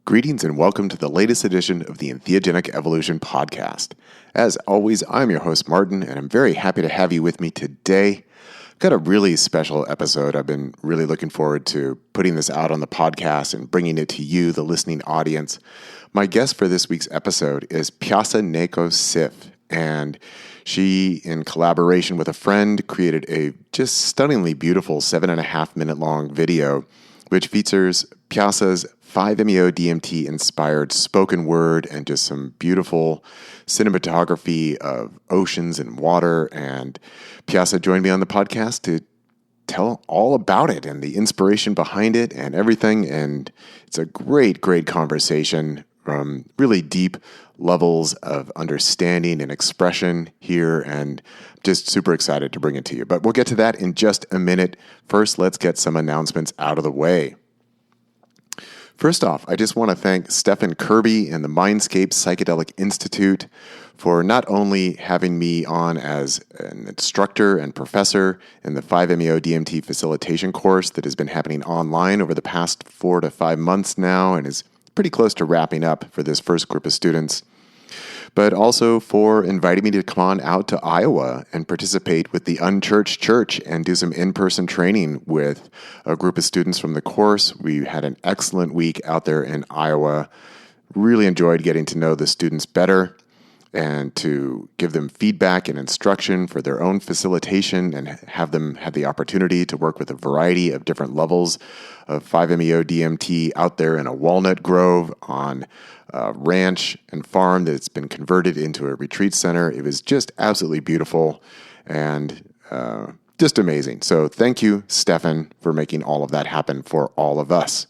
Greetings and welcome to the latest edition of the Entheogenic Evolution podcast. As always, I'm your host, Martin, and I'm very happy to have you with me today. Got a really special episode. I've been really looking forward to putting this out on the podcast and bringing it to you, the listening audience. My guest for this week's episode is Pyasa Neko Siff, and she, in collaboration with a friend, created a just stunningly beautiful 7.5-minute long video, which features Pyasa's 5-MeO DMT inspired spoken word and just some beautiful cinematography of oceans and water. And Pyasa joined me on the podcast to tell all about it and the inspiration behind it and everything. And it's a great, great conversation from really deep levels of understanding and expression here, and just super excited to bring it to you. But we'll get to that in just a minute. First, let's get some announcements out of the way. First off, I just want to thank Stephen Kirby and the Mindscape Psychedelic Institute for not only having me on as an instructor and professor in the 5-MeO DMT facilitation course that has been happening online over the past 4 to 5 months now and is pretty close to wrapping up for this first group of students, but also for inviting me to come on out to Iowa and participate with the Unchurched Church and do some in-person training with a group of students from the course. We had an excellent week out there in Iowa. Really enjoyed getting to know the students better and to give them feedback and instruction for their own facilitation and have them have the opportunity to work with a variety of different levels of 5-MeO DMT out there in a walnut grove on a ranch and farm that's been converted into a retreat center. It was just absolutely beautiful and just amazing. So thank you, Stefan, for making all of that happen for all of us.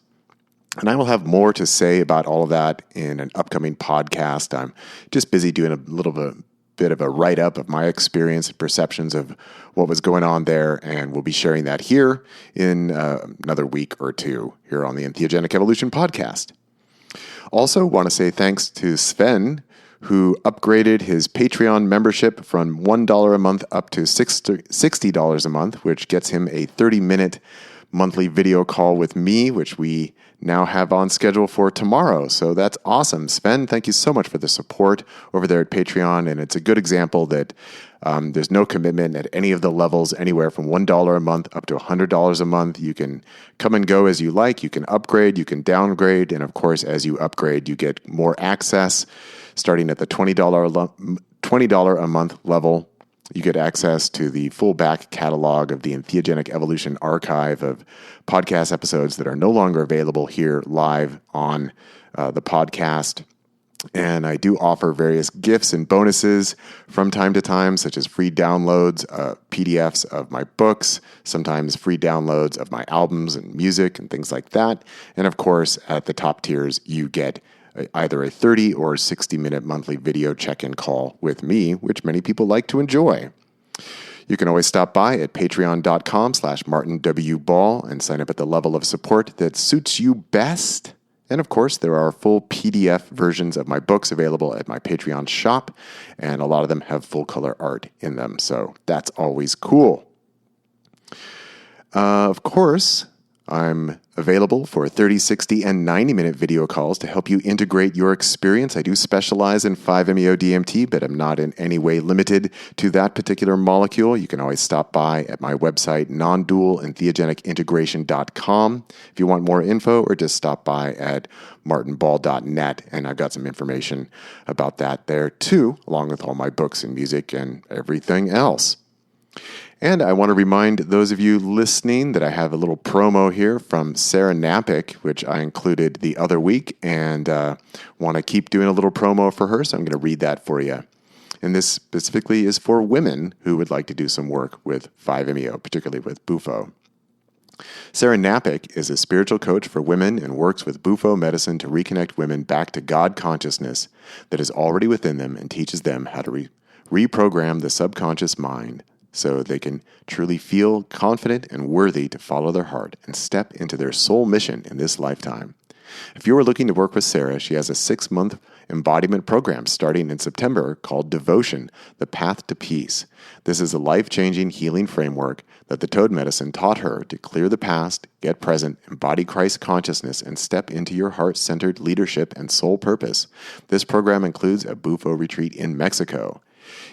And I will have more to say about all of that in an upcoming podcast. I'm just busy doing a little bit of a write-up of my experience and perceptions of what was going on there, and we'll be sharing that here in another week or two here on the Entheogenic Evolution podcast. Also, want to say thanks to Sven, who upgraded his Patreon membership from $1 a month up to $60 a month, which gets him a 30-minute monthly video call with me, which we now have on schedule for tomorrow. So that's awesome. Sven, thank you so much for the support over there at Patreon. And it's a good example that there's no commitment at any of the levels, anywhere from $1 a month up to $100 a month. You can come and go as you like. You can upgrade, you can downgrade. And of course, as you upgrade, you get more access. Starting at the $20 a month level, you get access to the full back catalog of the Entheogenic Evolution archive of podcast episodes that are no longer available here live on the podcast. And I do offer various gifts and bonuses from time to time, such as free downloads, PDFs of my books, sometimes free downloads of my albums and music and things like that. And of course, at the top tiers, you get either a 30 or 60-minute monthly video check-in call with me, which many people like to enjoy. You can always stop by at patreon.com/MartinWBall and sign up at the level of support that suits you best. And of course, there are full PDF versions of my books available at my Patreon shop, and a lot of them have full-color art in them, so that's always cool. Of course, I'm available for 30, 60, and 90-minute video calls to help you integrate your experience. I do specialize in 5-MeO DMT, but I'm not in any way limited to that particular molecule. You can always stop by at my website, non-dual-entheogenicintegration.com, if you want more info, or just stop by at martinball.net, and I've got some information about that there too, along with all my books and music and everything else. And I want to remind those of you listening that I have a little promo here from Sarah Napick, which I included the other week, and want to keep doing a little promo for her, so I'm going to read that for you. And this specifically is for women who would like to do some work with 5-MeO, particularly with Bufo. Sarah Napick is a spiritual coach for women and works with Bufo medicine to reconnect women back to God consciousness that is already within them and teaches them how to reprogram the subconscious mind so they can truly feel confident and worthy to follow their heart and step into their soul mission in this lifetime. If you are looking to work with Sarah, she has a 6-month embodiment program starting in September called Devotion, The Path to Peace. This is a life-changing healing framework that the Toad Medicine taught her to clear the past, get present, embody Christ consciousness, and step into your heart-centered leadership and soul purpose. This program includes a Bufo retreat in Mexico.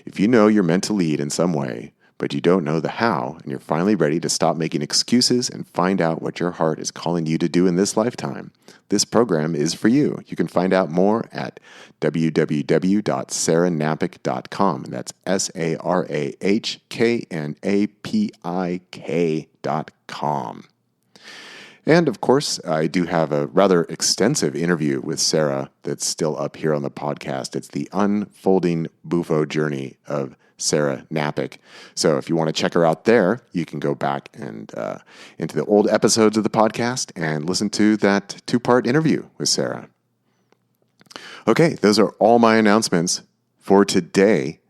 If you know you're meant to lead in some way, but you don't know the how, and you're finally ready to stop making excuses and find out what your heart is calling you to do in this lifetime, this program is for you. You can find out more at www.sarahknapik.com, and that's SarahKnapik.com. And of course, I do have a rather extensive interview with Sarah that's still up here on the podcast. It's the unfolding Bufo journey of Sarah Knapik. So if you want to check her out there, you can go back and into the old episodes of the podcast and listen to that 2-part interview with Sarah. Okay, those are all my announcements for today.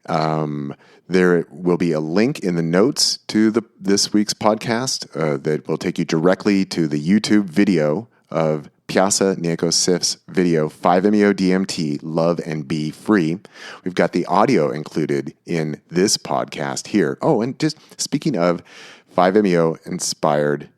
There will be a link in the notes to this week's podcast that will take you directly to the YouTube video of Pyasa, Neko, Siff's video, 5-MeO DMT, Love and Be Free. We've got the audio included in this podcast here. Oh, and just speaking of 5-MeO inspired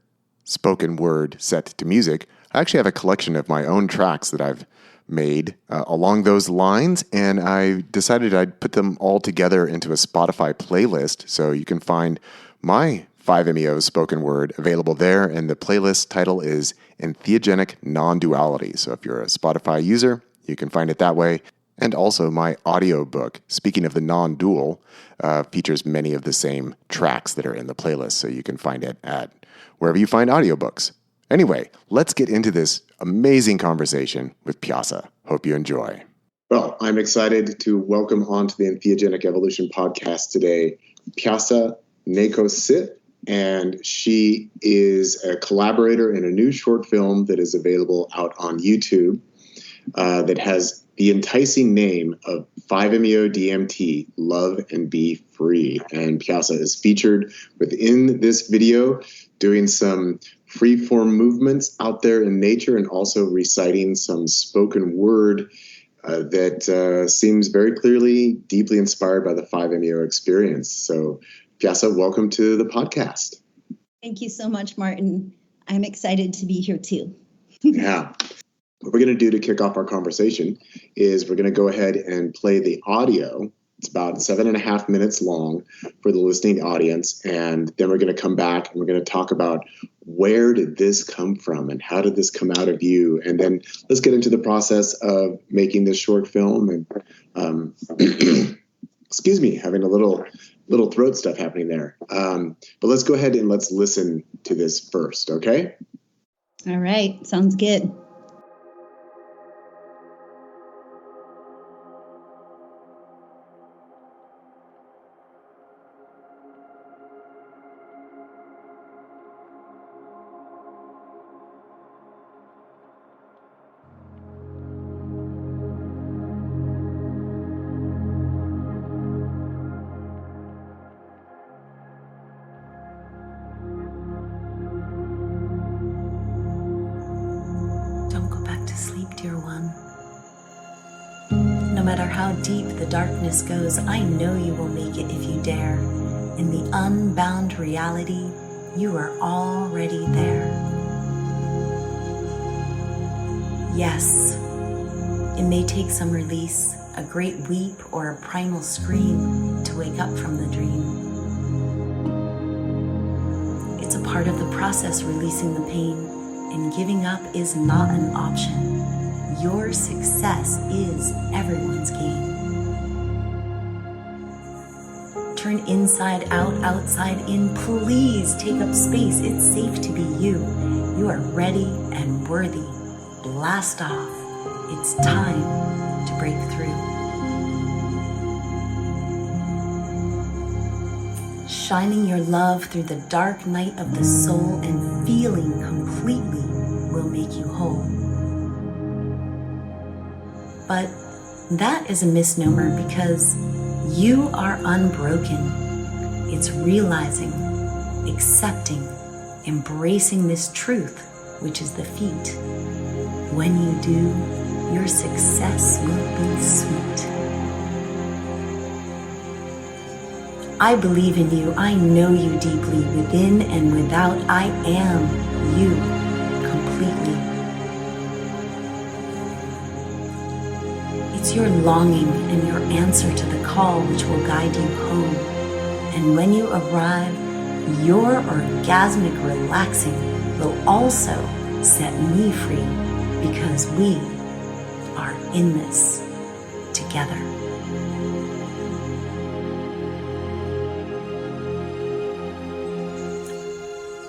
spoken word set to music, I actually have a collection of my own tracks that I've made along those lines, and I decided I'd put them all together into a Spotify playlist, so you can find my 5-MeO spoken word available there, and the playlist title is Entheogenic Non-Duality. So if you're a Spotify user, you can find it that way. And also my audiobook, speaking of the non-dual, features many of the same tracks that are in the playlist, so you can find it at wherever you find audiobooks. Anyway, let's get into this amazing conversation with Pyasa. Hope you enjoy. Well, I'm excited to welcome onto the Entheogenic Evolution podcast today, Pyasa Neko Siff, and she is a collaborator in a new short film that is available out on YouTube that has the enticing name of 5-MeO DMT, Love and Be Free. And Pyasa is featured within this video doing some free-form movements out there in nature and also reciting some spoken word that seems very clearly deeply inspired by the 5-MeO experience. So Pyasa, welcome to the podcast. Thank you so much, Martin. I'm excited to be here too. Yeah. What we're going to do to kick off our conversation is we're going to go ahead and play the audio. It's about 7.5 minutes long for the listening audience. And then we're going to come back and we're going to talk about where did this come from and how did this come out of you? And then let's get into the process of making this short film. And excuse me, having a little throat stuff happening there. But let's go ahead and let's listen to this first, okay? All right, sounds good. Dear one, no matter how deep the darkness goes, I know you will make it if you dare. In the unbound reality, you are already there. Yes, it may take some release, a great weep or a primal scream to wake up from the dream. It's a part of the process, releasing the pain, and giving up is not an option. Your success is everyone's gain. Turn inside out, outside in. Please take up space. It's safe to be you. You are ready and worthy. Blast off. It's time to break through. Shining your love through the dark night of the soul and feeling completely will make you whole. But that is a misnomer because you are unbroken. It's realizing, accepting, embracing this truth which is the feet. When you do, your success will be sweet. I believe in you. I know you deeply, within and without. I am you completely. It's your longing and your answer to the call which will guide you home. And when you arrive, your orgasmic relaxing will also set me free, because we are in this together.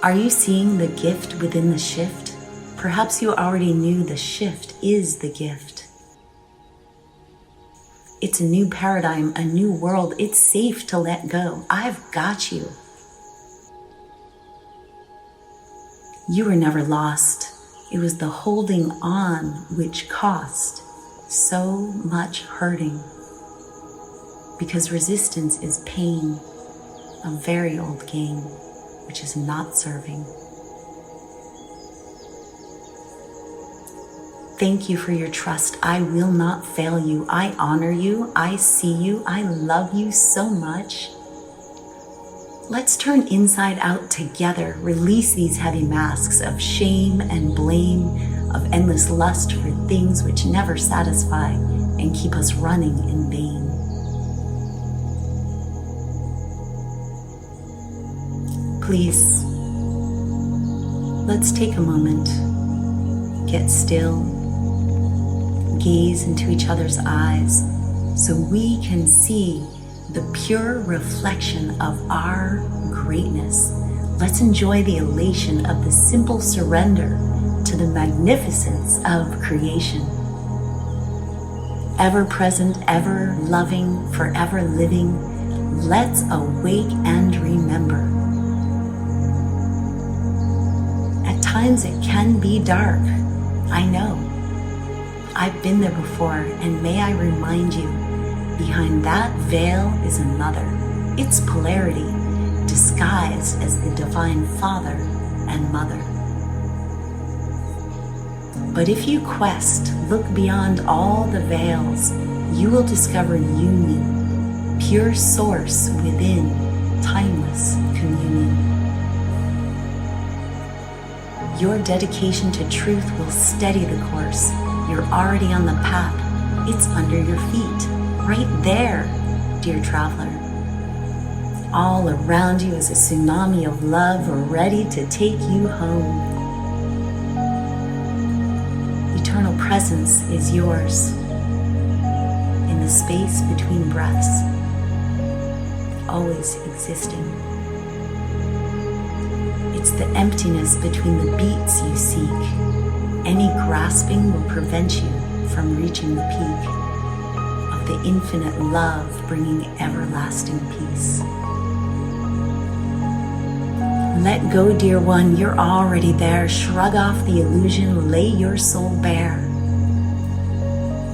Are you seeing the gift within the shift? Perhaps you already knew the shift is the gift. It's a new paradigm, a new world. It's safe to let go. I've got you. You were never lost. It was the holding on which cost so much hurting. Because resistance is pain, a very old game, which is not serving. Thank you for your trust. I will not fail you. I honor you. I see you. I love you so much. Let's turn inside out together. Release these heavy masks of shame and blame, of endless lust for things which never satisfy and keep us running in vain. Please, let's take a moment, get still, gaze into each other's eyes so we can see the pure reflection of our greatness. Let's enjoy the elation of the simple surrender to the magnificence of creation. Ever present, ever loving, forever living, let's awake and remember. At times it can be dark, I know. I've been there before, and may I remind you, behind that veil is another. It's polarity, disguised as the divine Father and Mother. But if you quest, look beyond all the veils, you will discover union, pure source within, timeless communion. Your dedication to truth will steady the course. You're already on the path. It's under your feet. Right there, dear traveler. All around you is a tsunami of love ready to take you home. Eternal presence is yours in the space between breaths, always existing. It's the emptiness between the beats you seek. Any grasping will prevent you from reaching the peak of the infinite love, bringing everlasting peace. Let go, dear one, you're already there. Shrug off the illusion, lay your soul bare.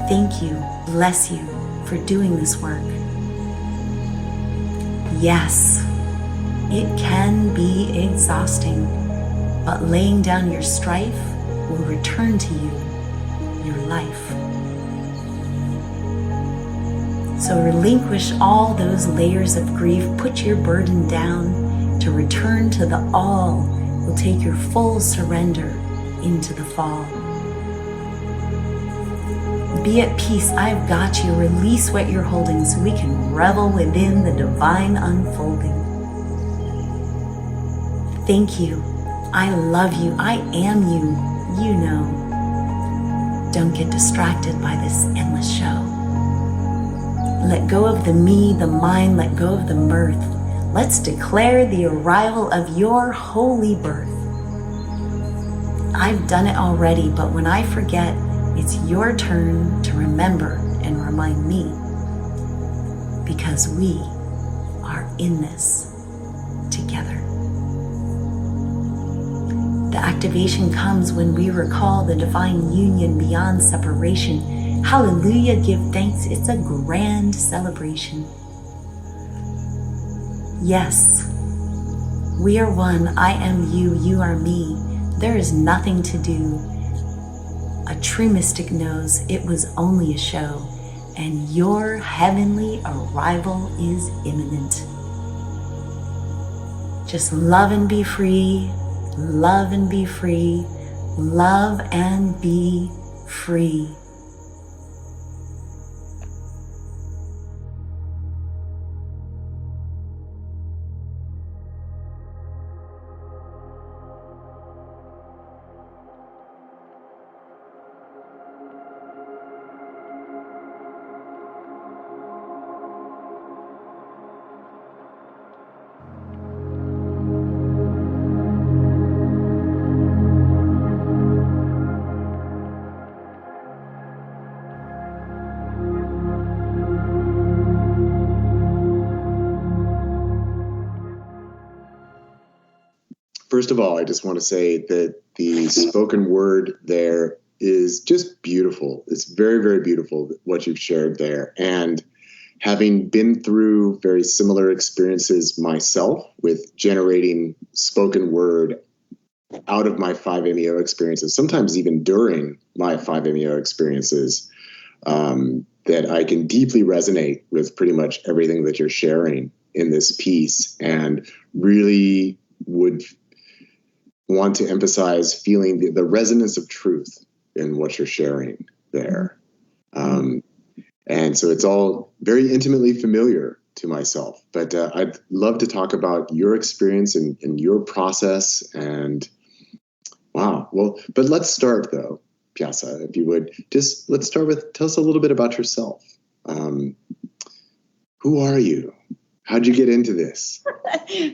Thank you, bless you for doing this work. Yes, it can be exhausting, but laying down your strife will return to you your life. So relinquish all those layers of grief, put your burden down. To return to the all will take your full surrender into the fall. Be at peace, I've got you. Release what you're holding so we can revel within the divine unfolding. Thank you. I love you. I am you. You know. Don't get distracted by this endless show. Let go of the me, the mind, let go of the mirth. Let's declare the arrival of your holy birth. I've done it already, but when I forget, it's your turn to remember and remind me, because we are in this together. The activation comes when we recall the divine union beyond separation. Hallelujah, give thanks, it's a grand celebration. Yes, we are one. I am you, you are me. There is nothing to do. A true mystic knows it was only a show, and your heavenly arrival is imminent. Just love and be free, love and be free, love and be free. First of all, I just want to say that the spoken word there is just beautiful. It's very, very beautiful what you've shared there. And having been through very similar experiences myself with generating spoken word out of my 5-MeO experiences, sometimes even during my 5-MeO experiences, that I can deeply resonate with pretty much everything that you're sharing in this piece, and really would want to emphasize feeling the resonance of truth in what you're sharing there. And so it's all very intimately familiar to myself, but I'd love to talk about your experience and your process. And wow, well, but let's start though, Pyasa, if you would, let's start with, tell us a little bit about yourself. Who are you? How'd you get into this?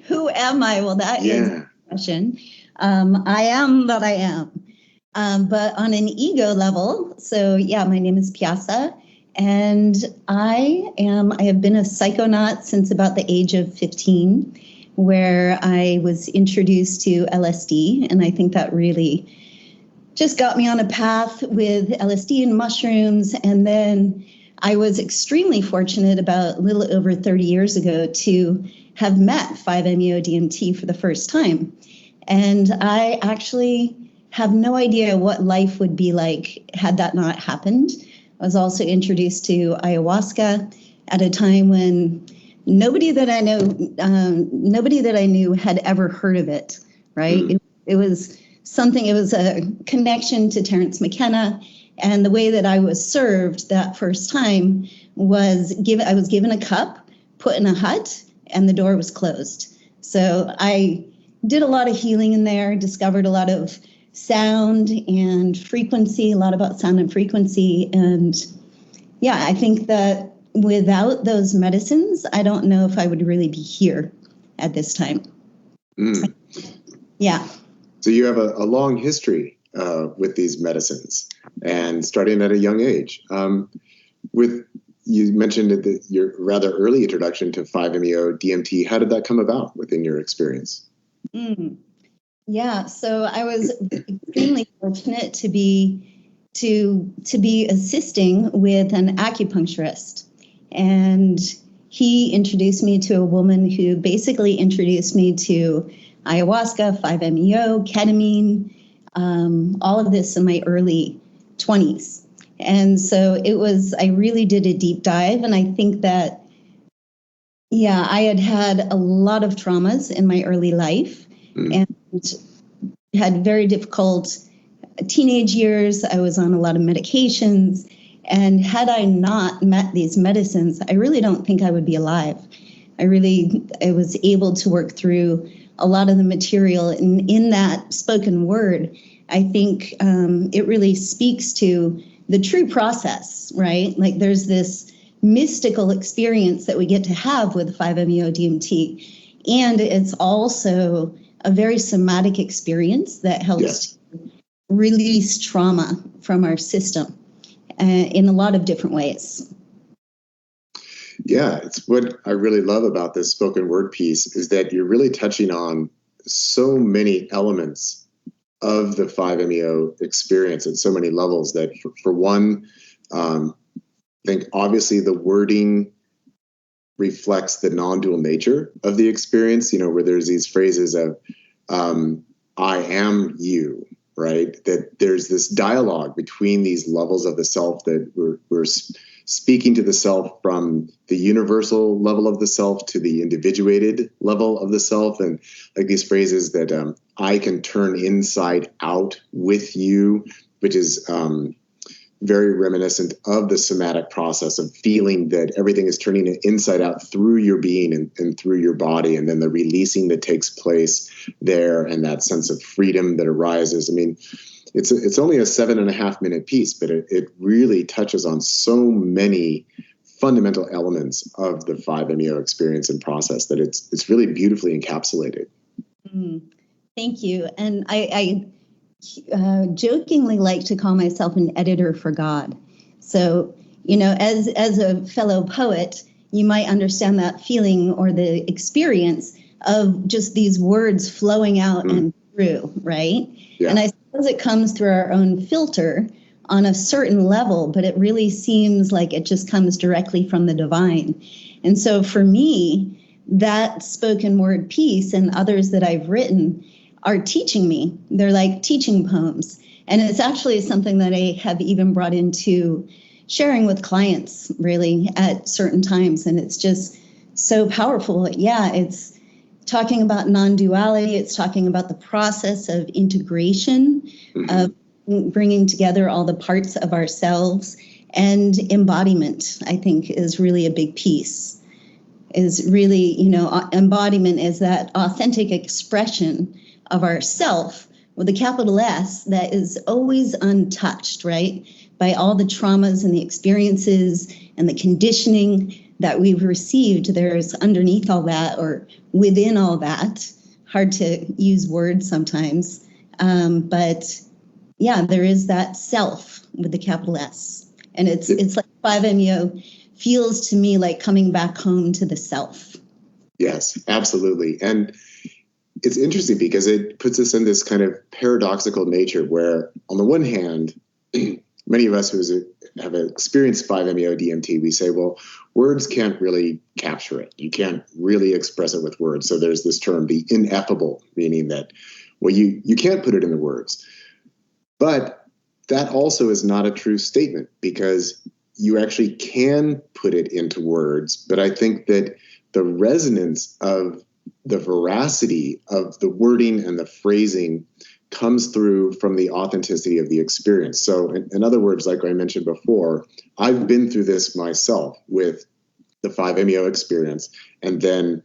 Who am I? Well, that is a question. I am that I am. But on an ego level, so yeah, my name is Pyasa, and I have been a psychonaut since about the age of 15, where I was introduced to LSD, and I think that really just got me on a path with LSD and mushrooms. And then I was extremely fortunate about a little over 30 years ago to have met 5-MeO DMT for the first time. And I actually have no idea what life would be like had that not happened. I was also introduced to ayahuasca at a time when nobody that I knew had ever heard of it, right? It was something, it was a connection to Terence McKenna. And the way that I was served that first time was I was given a cup, put in a hut, and the door was closed. So I did a lot of healing in there, discovered a lot of sound and frequency, a lot about sound and frequency. And yeah, I think that without those medicines, I don't know if I would really be here at this time. Yeah. So you have a long history with these medicines, and starting at a young age. You mentioned your rather early introduction to 5-MeO DMT. How did that come about within your experience? Yeah, so I was extremely fortunate to be assisting with an acupuncturist, and he introduced me to a woman who basically introduced me to ayahuasca, 5-MeO, ketamine, all of this in my early 20s. And so I really did a deep dive, and I think that, yeah, I had a lot of traumas in my early life and had very difficult teenage years. I was on a lot of medications, and had I not met these medicines, I really don't think I would be alive. I was able to work through a lot of the material in that spoken word. I think it really speaks to the true process, right? Like there's this mystical experience that we get to have with 5-MeO DMT. And it's also a very somatic experience that helps to release trauma from our system in a lot of different ways. Yeah, it's what I really love about this spoken word piece is that you're really touching on so many elements of the 5-MeO experience at so many levels that for one, I think obviously the wording reflects the non-dual nature of the experience, where there's these phrases of I am you, right? That there's this dialogue between these levels of the self, that we're speaking to the self from the universal level of the self to the individuated level of the self. And like these phrases that I can turn inside out with you, which is very reminiscent of the somatic process of feeling that everything is turning inside out through your being and through your body, and then the releasing that takes place there, and that sense of freedom that arises. I mean, it's only a 7.5 minute piece, but it really touches on so many fundamental elements of the 5-MeO experience and process that it's really beautifully encapsulated. Thank you. And I jokingly like to call myself an editor for God. So, as a fellow poet, you might understand that feeling or the experience of just these words flowing out and through, right? Yeah. And I suppose it comes through our own filter on a certain level, but it really seems like it just comes directly from the divine. And so for me, that spoken word piece and others that I've written are teaching me. They're like teaching poems. And it's actually something that I have even brought into sharing with clients really at certain times. And it's just so powerful. Yeah, it's talking about non-duality. It's talking about the process of integration, of bringing together all the parts of ourselves, and embodiment, I think, is really a big piece. Is really, embodiment is that authentic expression of ourself with a capital S that is always untouched, right? By all the traumas and the experiences and the conditioning that we've received. There's underneath all that, or within all that, hard to use words sometimes. But yeah, there is that self with the capital S. And it's like 5-MeO feels to me like coming back home to the self. Yes, absolutely. And it's interesting because it puts us in this kind of paradoxical nature where, on the one hand, many of us who have experienced 5-MeO DMT, we say, well, words can't really capture it. You can't really express it with words. So there's this term, the ineffable, meaning that, well, you can't put it in the words. But that also is not a true statement, because you actually can put it into words. But I think that the resonance of the veracity of the wording and the phrasing comes through from the authenticity of the experience. So in other words, like I mentioned before, I've been through this myself with the 5-MeO experience, and then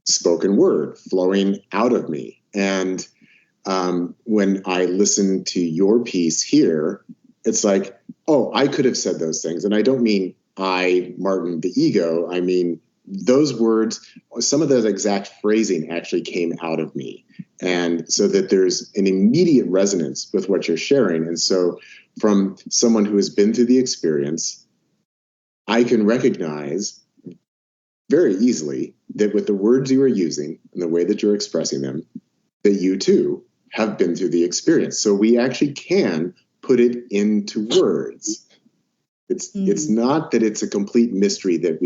spoken word flowing out of me. And when I listen to your piece here, it's like, oh, I could have said those things. And I don't mean I, Martin, the ego. I mean, those words, some of that exact phrasing actually came out of me. And so that there's an immediate resonance with what you're sharing. And so from someone who has been through the experience, I can recognize very easily that with the words you are using and the way that you're expressing them, that you too have been through the experience. So we actually can put it into words. It's not that it's a complete mystery that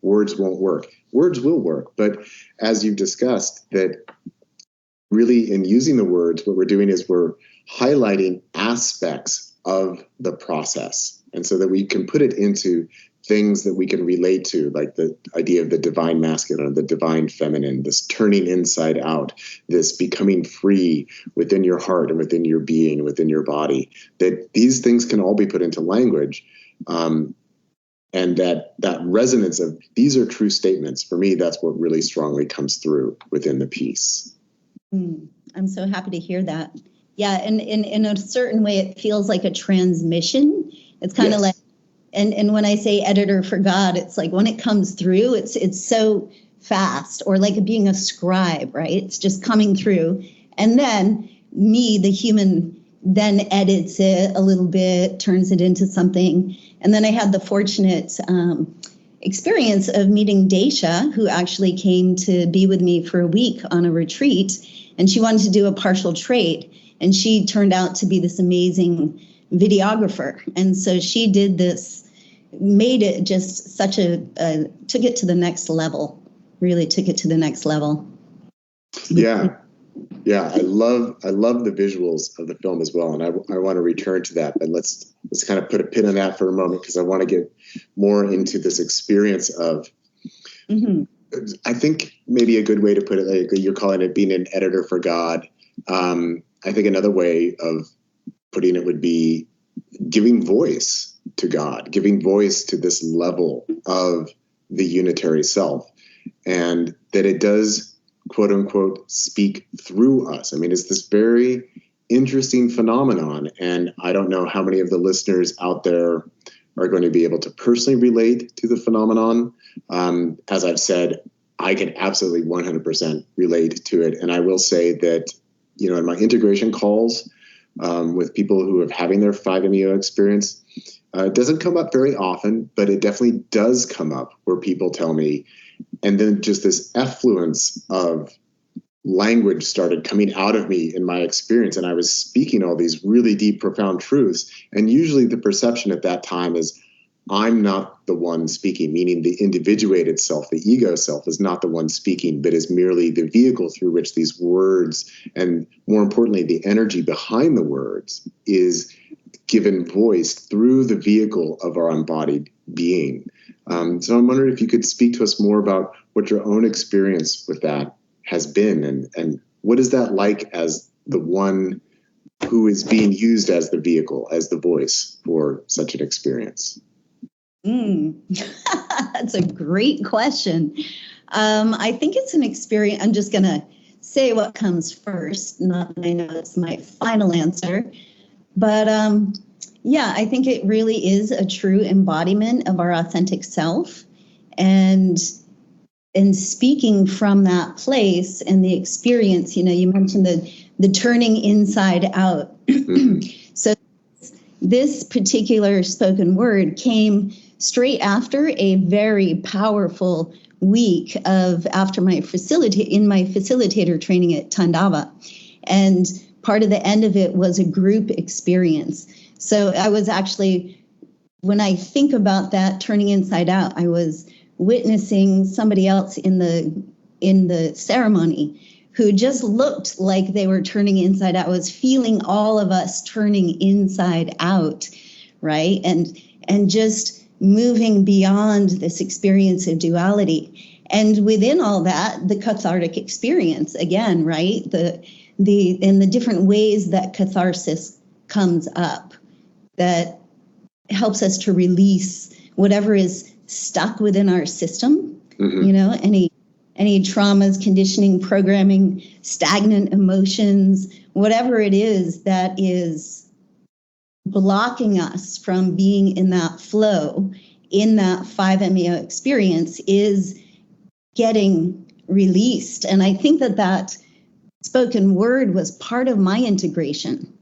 words won't work. Words will work. But as you've discussed, that really in using the words, what we're doing is we're highlighting aspects of the process. And so that we can put it into things that we can relate to, like the idea of the divine masculine, the divine feminine, this turning inside out, this becoming free within your heart and within your being, within your body, that these things can all be put into language. And that resonance of these are true statements, for me, that's what really strongly comes through within the piece. I'm so happy to hear that. Yeah, and in a certain way, it feels like a transmission. It's kind of like, and when I say editor for God, it's like when it comes through, it's so fast, or like being a scribe, right? It's just coming through. And then me, the human, then edits it a little bit, turns it into something. And then I had the fortunate experience of meeting Daisha, who actually came to be with me for a week on a retreat. And she wanted to do a partial trade. And she turned out to be this amazing videographer. And so she did this, made it just such took it to the next level, really took it to the next level. Yeah. Yeah, I love the visuals of the film as well, and I want to return to that. But let's kind of put a pin on that for a moment, because I want to get more into this experience of. Mm-hmm. I think maybe a good way to put it, like you're calling it being an editor for God. I think another way of putting it would be giving voice to God, giving voice to this level of the unitary self, and that it does, quote unquote, speak through us. I mean, it's this very interesting phenomenon, and I don't know how many of the listeners out there are going to be able to personally relate to the phenomenon. As I've said, I can absolutely 100% relate to it. And I will say that, in my integration calls with people who are having their 5-MeO experience, it doesn't come up very often, but it definitely does come up where people tell me, and then just this effluence of language started coming out of me in my experience. And I was speaking all these really deep, profound truths. And usually the perception at that time is I'm not the one speaking, meaning the individuated self, the ego self is not the one speaking, but is merely the vehicle through which these words, and more importantly, the energy behind the words, is given voice through the vehicle of our embodied being. So I'm wondering if you could speak to us more about what your own experience with that has been, and what is that like as the one who is being used as the vehicle, as the voice for such an experience? That's a great question. I think it's an experience. I'm just going to say what comes first. Not that I know it's my final answer. But I think it really is a true embodiment of our authentic self. And speaking from that place and the experience, you mentioned the turning inside out. So this particular spoken word came straight after a very powerful week after my facilitator training at Tandava. And part of the end of it was a group experience. So I was actually, when I think about that turning inside out, I was witnessing somebody else in the ceremony who just looked like they were turning inside out. I was feeling all of us turning inside out, right? And just moving beyond this experience of duality. And within all that, the cathartic experience, again, right? In the different ways that catharsis comes up, that helps us to release whatever is stuck within our system, any traumas, conditioning, programming, stagnant emotions, whatever it is that is blocking us from being in that flow, in that 5-MeO experience, is getting released. And I think that spoken word was part of my integration,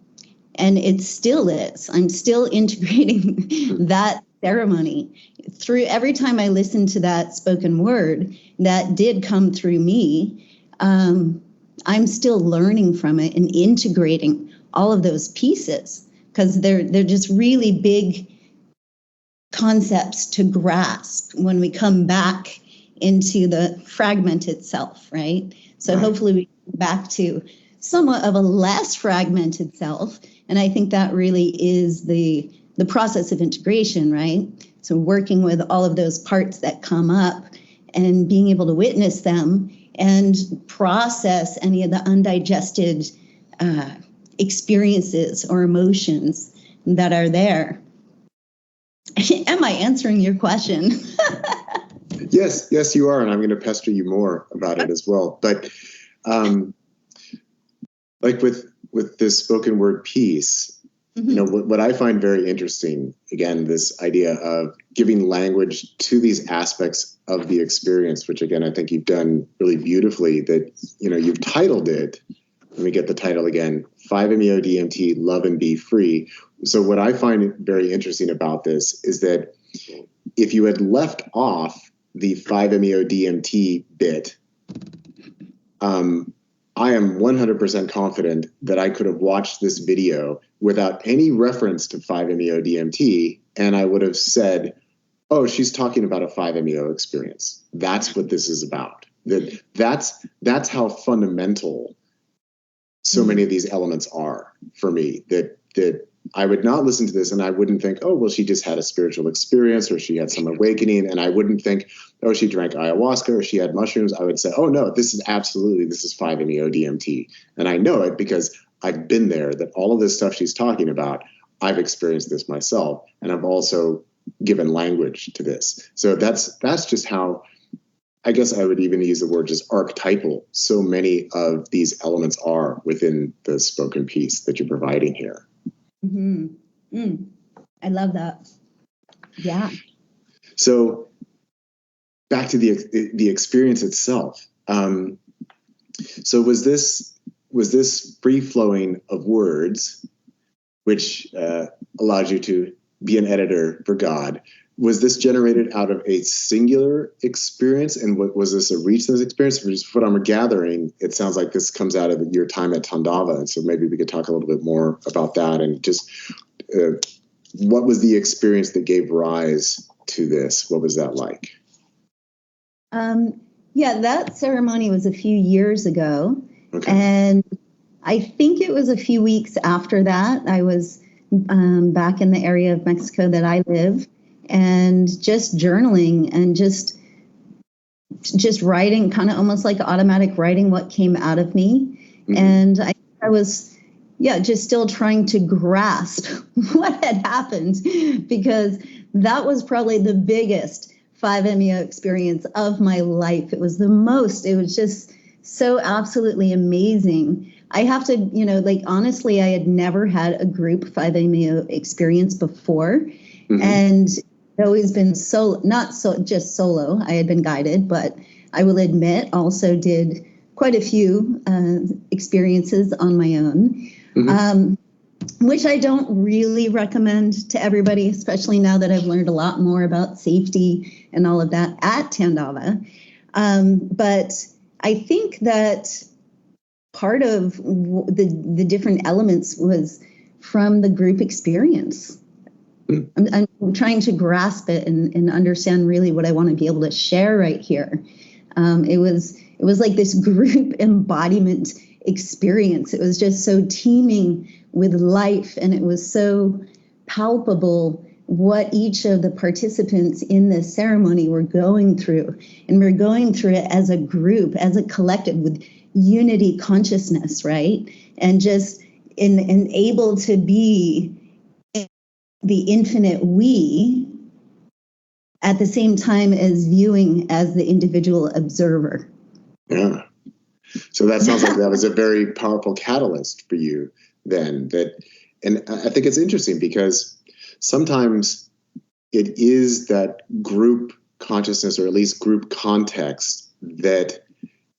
and it still is. I'm still integrating that ceremony through every time I listen to that spoken word that did come through me. I'm still learning from it and integrating all of those pieces, because they're just really big concepts to grasp when we come back into the fragmented self, right? So hopefully we come back to somewhat of a less fragmented self. And I think that really is the process of integration, right? So working with all of those parts that come up and being able to witness them and process any of the undigested experiences or emotions that are there. Am I answering your question? Yes, you are. And I'm going to pester you more about it as well. But like with this spoken word piece, what I find very interesting, again, this idea of giving language to these aspects of the experience, which again, I think you've done really beautifully, that, you've titled it, let me get the title again, 5-MeO DMT, Love and Be Free. So what I find very interesting about this is that if you had left off the 5-MeO DMT bit, I am 100% confident that I could have watched this video without any reference to 5-MeO DMT, and I would have said, oh, she's talking about a 5-MeO experience. That's what this is about. That's how fundamental so many of these elements are for me, that I would not listen to this and I wouldn't think, oh, well, she just had a spiritual experience or she had some awakening. And I wouldn't think, oh, she drank ayahuasca or she had mushrooms. I would say, oh, no, this is 5-MeO DMT. And I know it because I've been there, that all of this stuff she's talking about, I've experienced this myself. And I've also given language to this. So that's just how, I guess I would even use the word just archetypal, so many of these elements are within the spoken piece that you're providing here. Mm-hmm. I love that. Yeah. So back to the experience itself. So was this free flowing of words, which allowed you to be an editor for God? Was this generated out of a singular experience? And was this a recent experience? From what I'm gathering, it sounds like this comes out of your time at Tandava. And so maybe we could talk a little bit more about that and just what was the experience that gave rise to this? What was that like? Yeah, that ceremony was a few years ago. Okay. And I think it was a few weeks after that. I was back in the area of Mexico that I live, and just journaling and just writing, kind of almost like automatic writing what came out of me. Mm-hmm. And I was, just still trying to grasp what had happened, because that was probably the biggest 5-MeO experience of my life. It was just so absolutely amazing. I have to, honestly, I had never had a group 5-MeO experience before. Mm-hmm. And always been just solo. I had been guided, but I will admit also did quite a few experiences on my own, mm-hmm. Which I don't really recommend to everybody, especially now that I've learned a lot more about safety and all of that at Tandava. But I think that part of the different elements was from the group experience. I'm trying to grasp it and understand really what I want to be able to share right here. It was like this group embodiment experience. It was just so teeming with life, and it was so palpable what each of the participants in this ceremony were going through. And we're going through it as a group, as a collective, with unity consciousness, right? And just and able to be the infinite we at the same time as viewing as the individual observer. Yeah. So that sounds like that was a very powerful catalyst for you then. And I think it's interesting because sometimes it is that group consciousness, or at least group context, that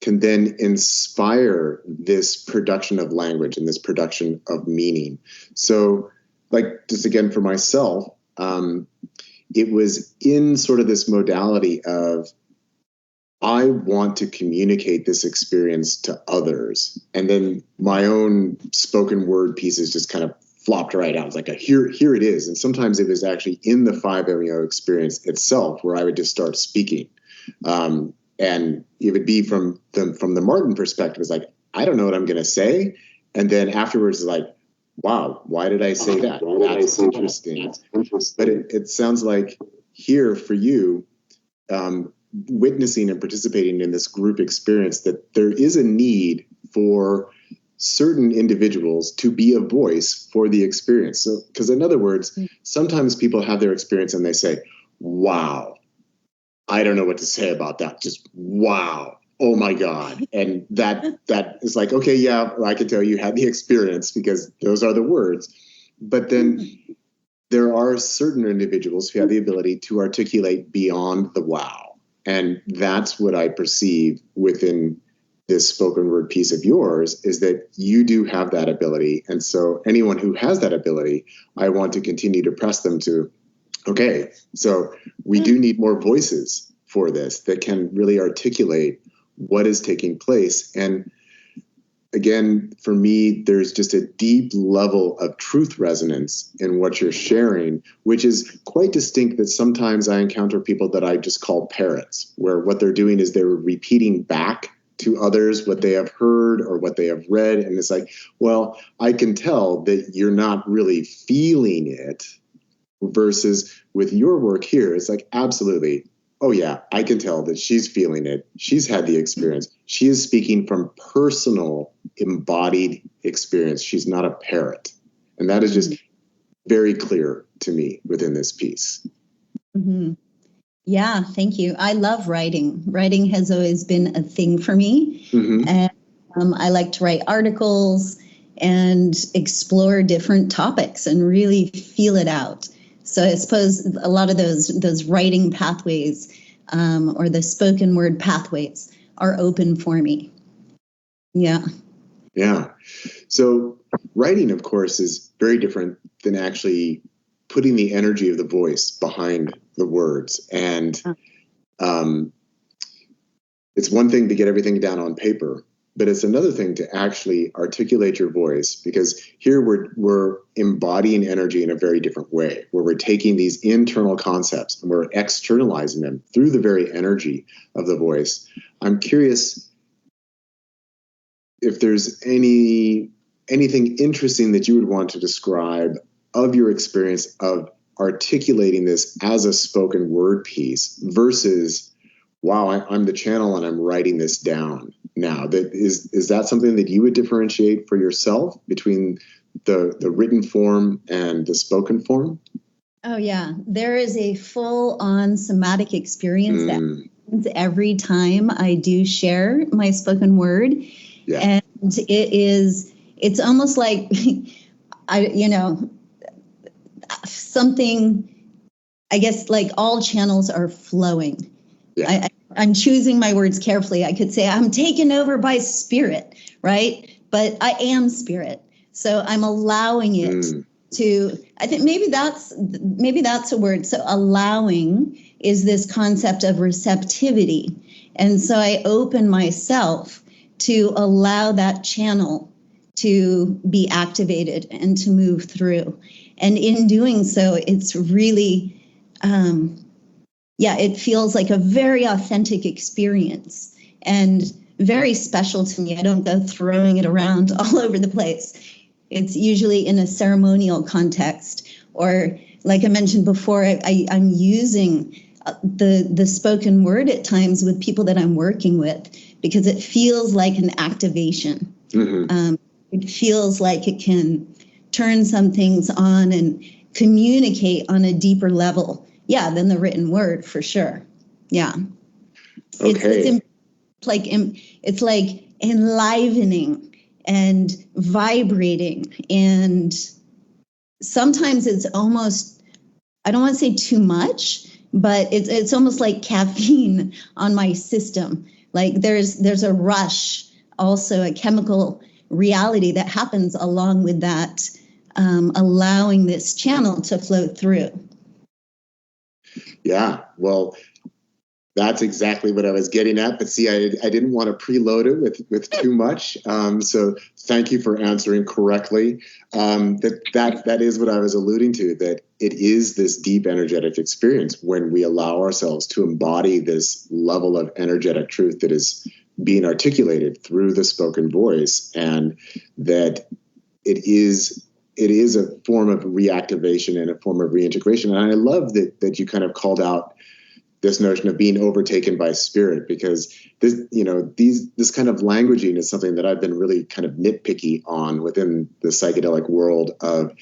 can then inspire this production of language and this production of meaning. So like, just again, for myself, it was in sort of this modality of, I want to communicate this experience to others. And then my own spoken word pieces just kind of flopped right out. It's like, here it is. And sometimes it was actually in the 5-MeO experience itself where I would just start speaking. And it would be from the Martin perspective, it's like, I don't know what I'm going to say. And then afterwards, it's like, wow, why did I say that? That's interesting. But it sounds like here for you, witnessing and participating in this group experience, that there is a need for certain individuals to be a voice for the experience. So, because in other words, sometimes people have their experience and they say, wow, I don't know what to say about that. Just wow. Oh my God. And that is like, okay, yeah, I can tell you had the experience because those are the words. But then there are certain individuals who have the ability to articulate beyond the wow. And that's what I perceive within this spoken word piece of yours, is that you do have that ability. And so anyone who has that ability, I want to continue to press them to, okay, so we do need more voices for this that can really articulate what is taking place. And again, for me, there's just a deep level of truth resonance in what you're sharing, which is quite distinct. That sometimes I encounter people that I just call parrots, where what they're doing is they're repeating back to others what they have heard or what they have read. And it's like, well, I can tell that you're not really feeling it, versus with your work here, it's like, absolutely. Oh yeah, I can tell that she's feeling it. She's had the experience. She is speaking from personal embodied experience. She's not a parrot. And that is just very clear to me within this piece. Mm-hmm. Yeah, thank you. I love writing. Writing has always been a thing for me. Mm-hmm. And I like to write articles and explore different topics and really feel it out. So I suppose a lot of those writing pathways or the spoken word pathways are open for me. Yeah. Yeah. So writing, of course, is very different than actually putting the energy of the voice behind the words. And it's one thing to get everything down on paper, but it's another thing to actually articulate your voice, because here we're embodying energy in a very different way, where we're taking these internal concepts and we're externalizing them through the very energy of the voice. I'm curious if there's anything interesting that you would want to describe of your experience of articulating this as a spoken word piece versus, wow, I'm the channel and I'm writing this down now. That is that something that you would differentiate for yourself between the written form and the spoken form? Oh yeah, there is a full-on somatic experience that happens every time I do share my spoken word. Yeah. And it's almost like something, I guess, like all channels are flowing. Yeah. I'm choosing my words carefully. I could say I'm taken over by spirit, right? But I am spirit. So I'm allowing it to, I think maybe that's a word. So allowing is this concept of receptivity. And so I open myself to allow that channel to be activated and to move through. And in doing so, it's really, it feels like a very authentic experience and very special to me. I don't go throwing it around all over the place. It's usually in a ceremonial context, or like I mentioned before, I'm using the spoken word at times with people that I'm working with, because it feels like an activation. Mm-hmm. It feels like it can turn some things on and communicate on a deeper level. Yeah, than the written word, for sure. Yeah. Okay. It's like enlivening and vibrating. And sometimes it's almost, I don't want to say too much, but it's almost like caffeine on my system. Like there's a rush, also a chemical reality that happens along with that, allowing this channel to flow through. Yeah, well, that's exactly what I was getting at. But see, I didn't want to preload it with too much. So thank you for answering correctly. That is what I was alluding to, that it is this deep energetic experience when we allow ourselves to embody this level of energetic truth that is being articulated through the spoken voice, and that it is a form of reactivation and a form of reintegration. And I love that you kind of called out this notion of being overtaken by spirit, because this kind of languaging is something that I've been really kind of nitpicky on within the psychedelic world of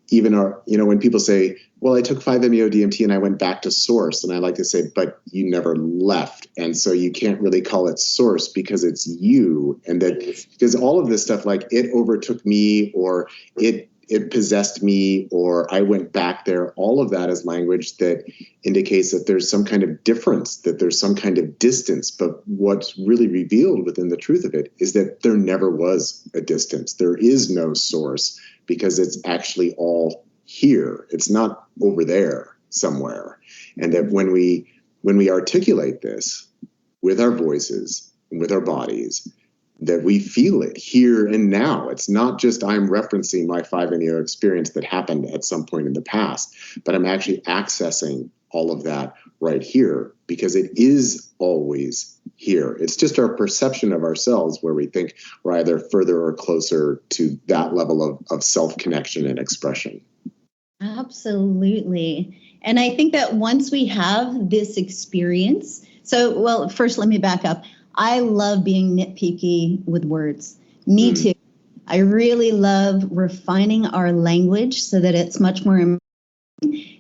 even when people say, well, I took 5-MeO DMT and I went back to source. And I like to say, but you never left. And so you can't really call it source because it's you. And because all of this stuff, like it overtook me, or it possessed me, or I went back there, all of that is language that indicates that there's some kind of difference, that there's some kind of distance. But what's really revealed within the truth of it is that there never was a distance. There is no source, because it's actually all here. It's not over there somewhere. And that when we articulate this with our voices and with our bodies, that we feel it here and now. It's not just I'm referencing my 5-MeO experience that happened at some point in the past, but I'm actually accessing all of that right here, because it is always here. It's just our perception of ourselves where we think we're either further or closer to that level of self-connection and expression. Absolutely. And I think that once we have this experience, so, well, first let me back up. I love being nitpicky with words. Me too. I really love refining our language so that it's much more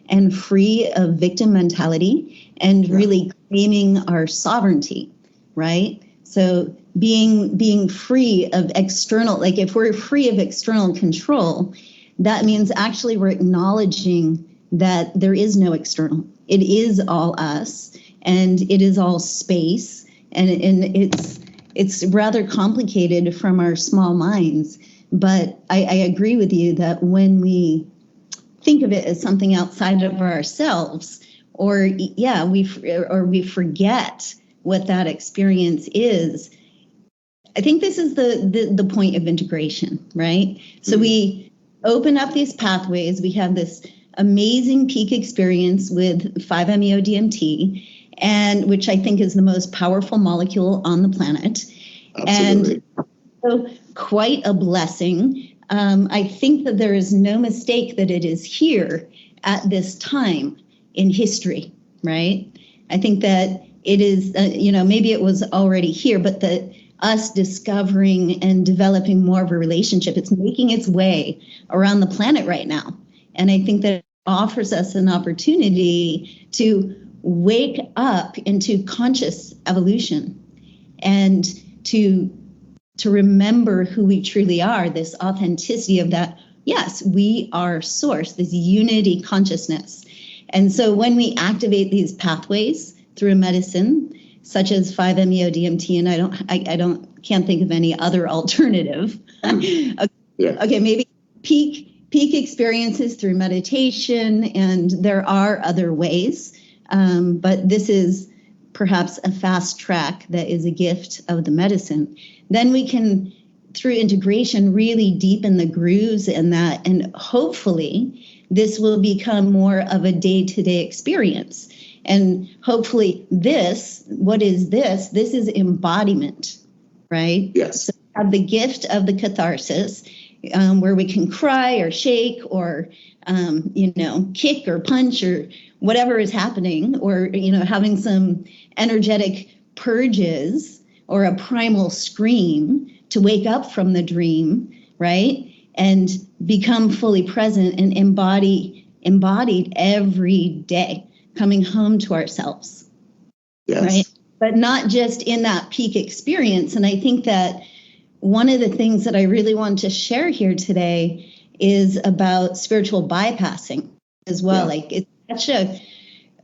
and free of victim mentality and really claiming our sovereignty, right? So being free of external, like if we're free of external control, that means actually we're acknowledging that there is no external. It is all us, and it is all space, and it's rather complicated from our small minds. But I agree with you that when we think of it as something outside of ourselves, or we forget what that experience is, I think this is the point of integration, right? So we open up these pathways. We have this amazing peak experience with 5-MeO-DMT, and which I think is the most powerful molecule on the planet. Absolutely. And so quite a blessing. I think that there is no mistake that it is here at this time in history, right? I think that it is, maybe it was already here, but that us discovering and developing more of a relationship, it's making its way around the planet right now. And I think that it offers us an opportunity to wake up into conscious evolution and to remember who we truly are, this authenticity of that, yes, we are source, this unity consciousness. And so when we activate these pathways through a medicine, such as 5-MeO-DMT, and I can't think of any other alternative. Okay, maybe peak experiences through meditation, and there are other ways, but this is perhaps a fast track that is a gift of the medicine. Then we can, through integration, really deepen the grooves in that, and hopefully this will become more of a day-to-day experience. And hopefully what is this? This is embodiment, right? Yes. So we have the gift of the catharsis, where we can cry or shake or, kick or punch or whatever is happening, or, having some energetic purges or a primal scream to wake up from the dream, right? And become fully present and embodied every day, coming home to ourselves, yes. Right? But not just in that peak experience. And I think that one of the things that I really want to share here today is about spiritual bypassing as well. Yeah. Like it's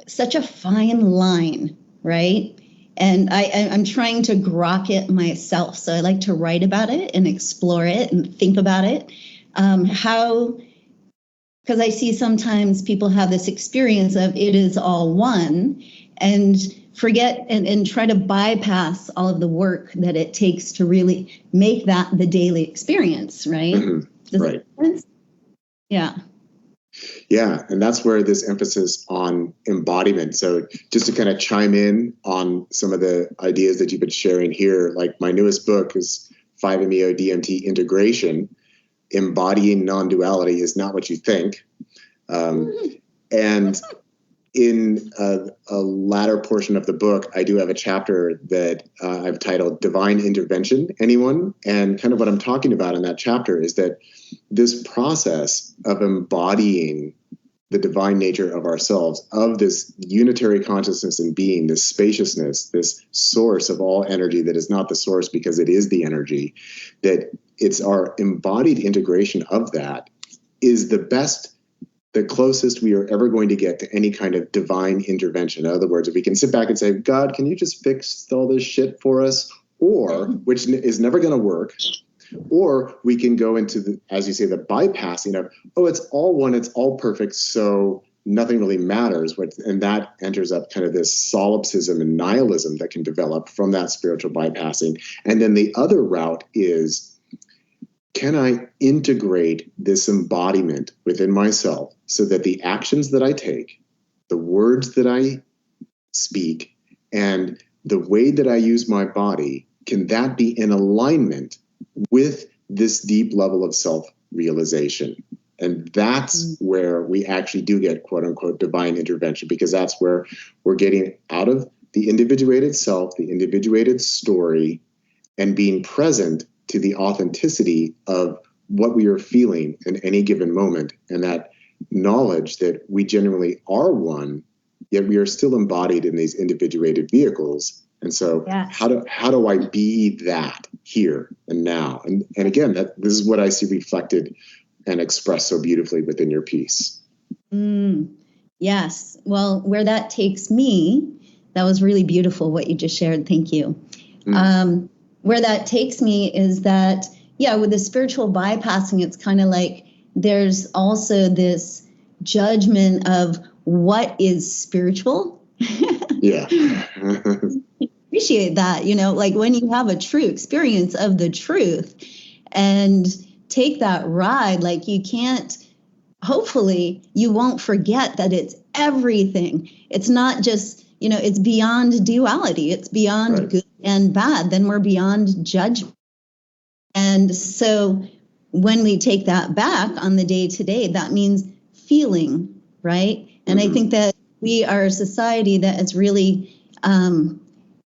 such a fine line, right? And I'm trying to grok it myself. So I like to write about it and explore it and think about it. Because I see sometimes people have this experience of it is all one and forget and try to bypass all of the work that it takes to really make that the daily experience, right? Mm-hmm. Right. That make sense? Yeah. Yeah, and that's where this emphasis on embodiment. So just to kind of chime in on some of the ideas that you've been sharing here, like my newest book is 5-MeO-DMT Integration. Embodying non-duality is not what you think. And in a latter portion of the book, I do have a chapter that I've titled Divine Intervention, Anyone? And kind of what I'm talking about in that chapter is that this process of embodying the divine nature of ourselves, of this unitary consciousness and being, this spaciousness, this source of all energy that is not the source because it is the energy, that it's our embodied integration of that is the closest we are ever going to get to any kind of divine intervention. In other words, if we can sit back and say, God, can you just fix all this shit for us? Or, which is never going to work, or we can go into the, as you say, the bypassing of, it's all one, it's all perfect, so nothing really matters. And that enters up kind of this solipsism and nihilism that can develop from that spiritual bypassing. And then the other route is, can I integrate this embodiment within myself so that the actions that I take, the words that I speak, and the way that I use my body, can that be in alignment with this deep level of self-realization? And that's where we actually do get, quote unquote, divine intervention, because that's where we're getting out of the individuated self, the individuated story, and being present to the authenticity of what we are feeling in any given moment. And that knowledge that we genuinely are one, yet we are still embodied in these individuated vehicles. And so how do I be that here and now? And again, this is what I see reflected and expressed so beautifully within your piece. Yes. Well, where that takes me, that was really beautiful what you just shared. Thank you. Where that takes me is that, with the spiritual bypassing, it's kind of like there's also this judgment of what is spiritual. Yeah. Appreciate that, like when you have a true experience of the truth and take that ride, like you can't, hopefully you won't forget that it's everything. It's not just, it's beyond duality. It's beyond good and bad. Then we're beyond judgment. And so when we take that back on the day to day, that means feeling, right? And I think that we are a society that is really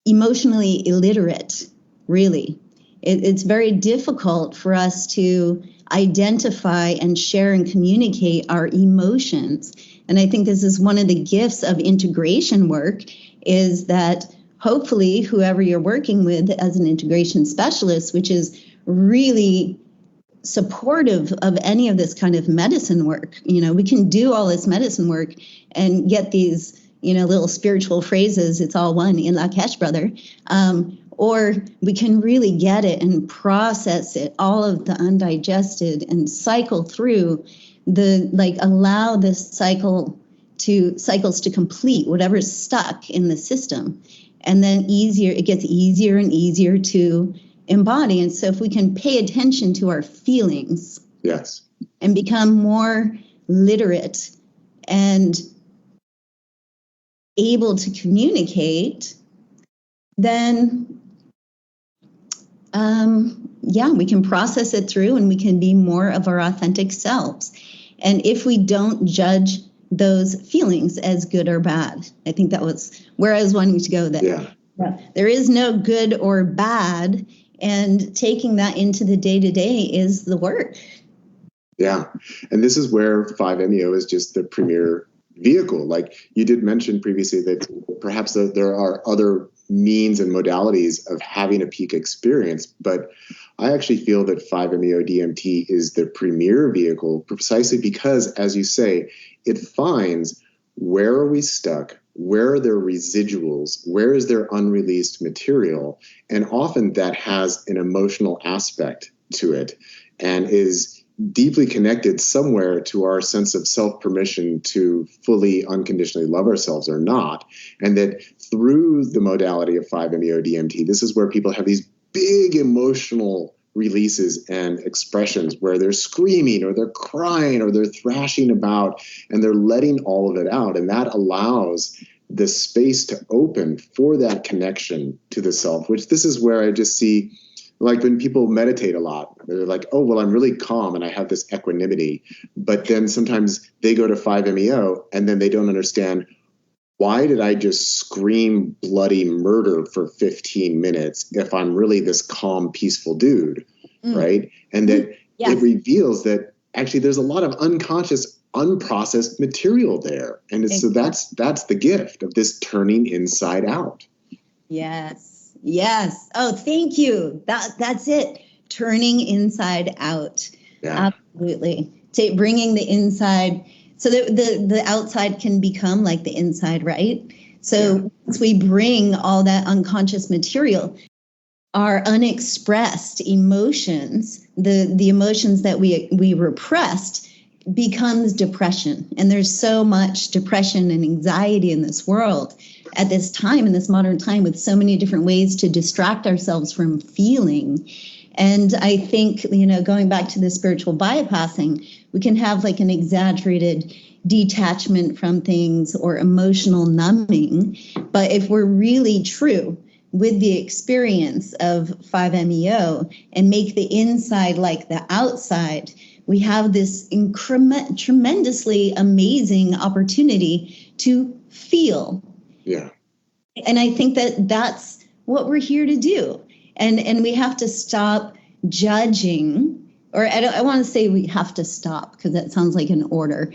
emotionally illiterate, really. It's very difficult for us to identify and share and communicate our emotions. And I think this is one of the gifts of integration work, is that hopefully whoever you're working with as an integration specialist, which is really supportive of any of this kind of medicine work. We can do all this medicine work and get these, little spiritual phrases, it's all one, in Lakesh, brother. Or we can really get it and process it, all of the undigested, and cycle through allow this cycles to complete whatever's stuck in the system. And then it gets easier and easier to embody. And so if we can pay attention to our feelings, and become more literate and able to communicate, then we can process it through and we can be more of our authentic selves. And if we don't judge those feelings as good or bad, I think that was where I was wanting to go there. There is no good or bad, and taking that into the day-to-day is the work. Yeah. And this is where 5-MeO is just the premier vehicle. Like you did mention previously that perhaps there are other means and modalities of having a peak experience, but I actually feel that 5-MeO DMT is the premier vehicle precisely because, as you say, it finds where are we stuck, where are there residuals, where is there unreleased material, and often that has an emotional aspect to it and is deeply connected somewhere to our sense of self-permission to fully unconditionally love ourselves or not. And that through the modality of 5-MeO DMT, this is where people have these big emotional releases and expressions where they're screaming or they're crying or they're thrashing about and they're letting all of it out. And that allows the space to open for that connection to the self, which this is where I just see, like when people meditate a lot, they're like, oh, well, I'm really calm and I have this equanimity. But then sometimes they go to 5-MeO and then they don't understand, why did I just scream bloody murder for 15 minutes if I'm really this calm, peaceful dude, right? And that it reveals that actually there's a lot of unconscious, unprocessed material there. And so that's the gift of this turning inside out. Yes. Yes. Oh, thank you. That's it. Turning inside out. Yeah. Absolutely. Bringing the inside so that the outside can become like the inside, right? So once we bring all that unconscious material, our unexpressed emotions, the emotions that we repressed, becomes depression. And there's so much depression and anxiety in this world at this time, in this modern time, with so many different ways to distract ourselves from feeling. And I think, going back to the spiritual bypassing, we can have like an exaggerated, detachment from things or emotional numbing. But if we're really true with the experience of 5-MeO and make the inside like the outside, we have this tremendously amazing opportunity to feel. Yeah. And I think that that's what we're here to do. And we have to stop judging, or I want to say we have to stop because that sounds like an order.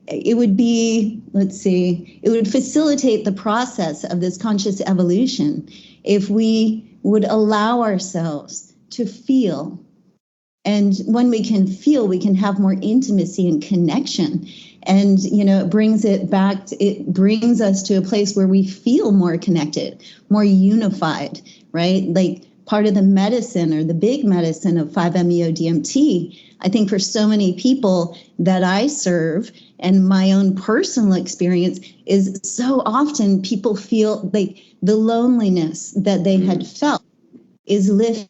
It would be, it would facilitate the process of this conscious evolution if we would allow ourselves to feel. And when we can feel, we can have more intimacy and connection. And, it brings us to a place where we feel more connected, more unified, right? Like part of the medicine, or the big medicine of 5-MeO DMT, I think for so many people that I serve and my own personal experience is so often people feel like the loneliness that they had felt is lifted,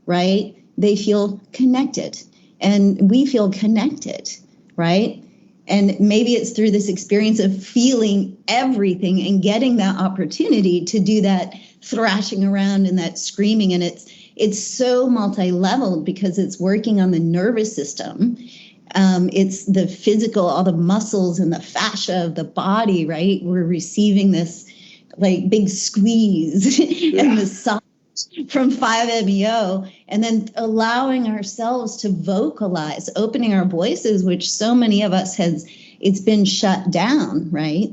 right? They feel connected, and we feel connected, right? And maybe it's through this experience of feeling everything and getting that opportunity to do that thrashing around and that screaming. And it's so multi-leveled because it's working on the nervous system. It's the physical, all the muscles and the fascia of the body, right? We're receiving this like big squeeze and massage from 5-MeO, and then allowing ourselves to vocalize, opening our voices, which so many of us it's been shut down, right?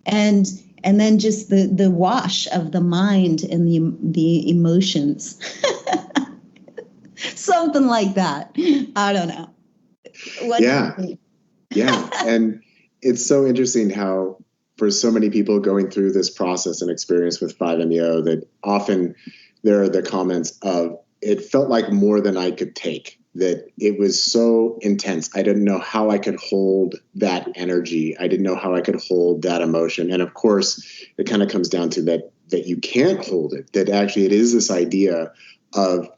And then just the wash of the mind and the emotions. Something like that. I don't know. Yeah. And it's so interesting how for so many people going through this process and experience with 5-MeO that often there are the comments of, it felt like more than I could take, that it was so intense. I didn't know how I could hold that energy. I didn't know how I could hold that emotion. And of course, it kind of comes down to that you can't hold it, that actually it is this idea of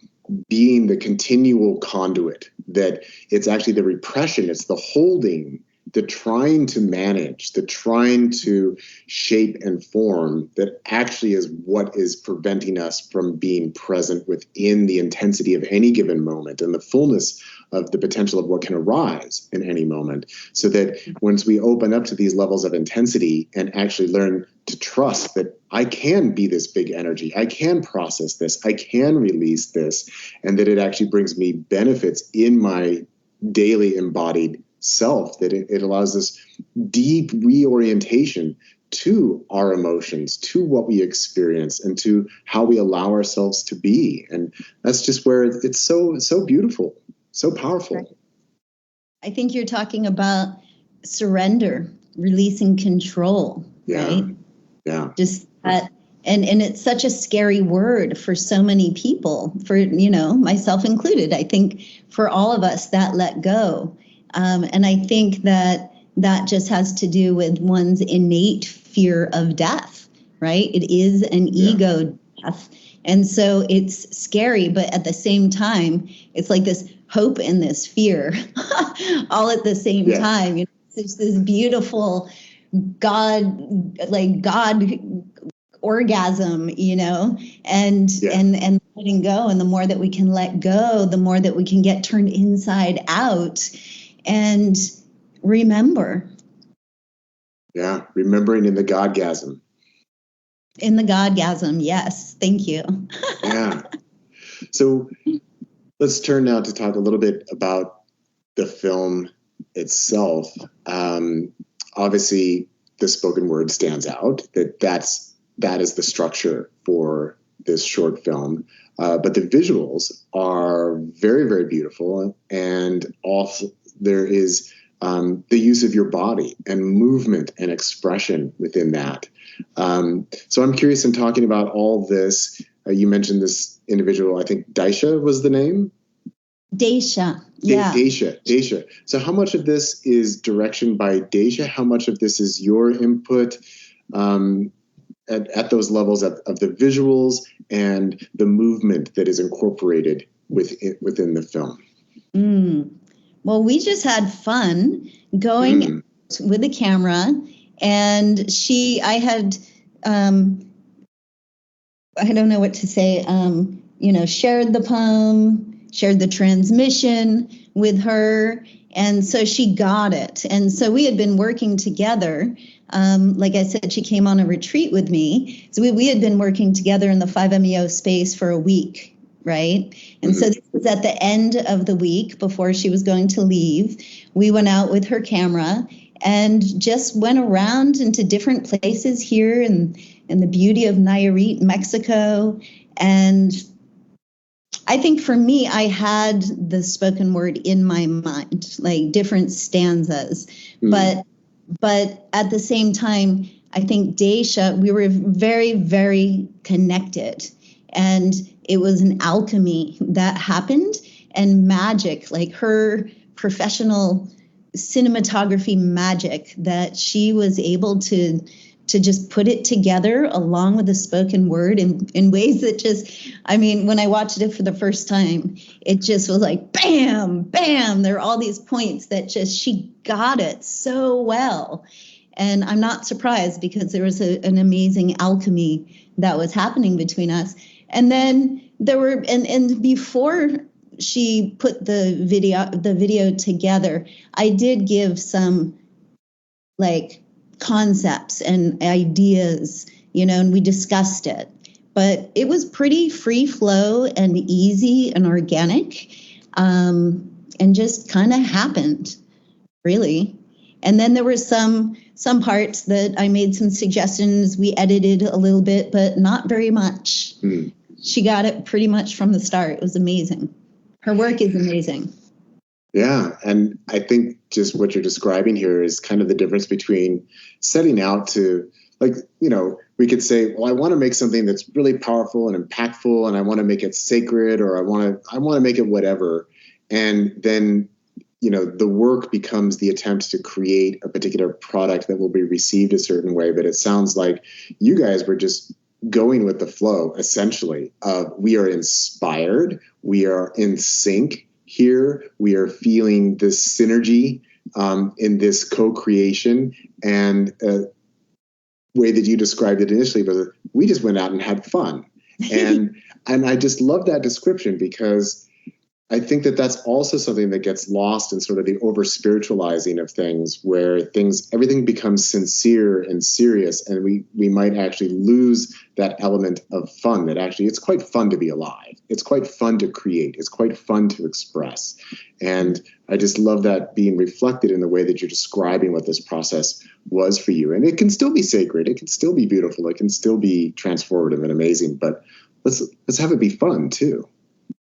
being the continual conduit, that it's actually the repression, it's the holding, the trying to manage, the trying to shape and form that actually is what is preventing us from being present within the intensity of any given moment and the fullness of the potential of what can arise in any moment. So that once we open up to these levels of intensity and actually learn to trust that I can be this big energy, I can process this, I can release this, and that it actually brings me benefits in my daily embodied self, that it allows this deep reorientation to our emotions, to what we experience, and to how we allow ourselves to be. And that's just where it's so beautiful, so powerful. I think you're talking about surrender, releasing control, right? Yeah. Just that. And it's such a scary word for so many people, for, myself included. I think for all of us, that let go. And I think that just has to do with one's innate fear of death, right? It is an ego death. And so it's scary, but at the same time, it's like this hope and this fear all at the same time. It's this beautiful God orgasm, and letting go. And the more that we can let go, the more that we can get turned inside out and remember. Yeah, remembering in the Godgasm. In the Godgasm, yes. Thank you. Yeah. So let's turn now to talk a little bit about the film itself. Obviously, the spoken word stands out. That is the structure for this short film. But the visuals are very, very beautiful. And also there is the use of your body and movement and expression within that. So I'm curious, in talking about all this, you mentioned this individual, I think Daisha was the name? Daisha, yeah. Daisha. So how much of this is direction by Daisha? How much of this is your input at those levels of the visuals and the movement that is incorporated within the film? Well, we just had fun going with the camera, and I had, I don't know what to say, shared the poem, shared the transmission with her. And so she got it. And so we had been working together. Like I said, she came on a retreat with me. So we had been working together in the 5MEO space for a week, right? And so this was at the end of the week before she was going to leave. We went out with her camera and just went around into different places here in the beauty of Nayarit, Mexico. And I think for me, I had the spoken word in my mind, like different stanzas. But at the same time, I think Daisha, we were very, very connected. And it was an alchemy that happened, and magic, like her professional cinematography magic, that she was able to just put it together along with the spoken word in ways that just, I mean, when I watched it for the first time, it just was like, bam, bam. There are all these points that just, she got it so well. And I'm not surprised, because there was an amazing alchemy that was happening between us. And then there were, and before she put the video together, I did give some like concepts and ideas, and we discussed it. But it was pretty free flow and easy and organic, and just kind of happened, really. And then there were some parts that I made some suggestions. We edited a little bit, but not very much. She got it pretty much from the start. It was amazing. Her work is amazing. Yeah. And I think just what you're describing here is kind of the difference between setting out to, like, we could say, well, I want to make something that's really powerful and impactful, and I want to make it sacred, or I want to make it whatever. And then, the work becomes the attempt to create a particular product that will be received a certain way. But it sounds like you guys were just going with the flow, essentially. We are inspired. We are in sync here. We are feeling this synergy in this co-creation. And way that you described it initially was, we just went out and had fun. And I just love that description, because I think that that's also something that gets lost in sort of the over spiritualizing of things, where everything becomes sincere and serious, and we might actually lose that element of fun. That actually, it's quite fun to be alive. It's quite fun to create. It's quite fun to express. And I just love that being reflected in the way that you're describing what this process was for you. And it can still be sacred. It can still be beautiful. It can still be transformative and amazing. But let's have it be fun too.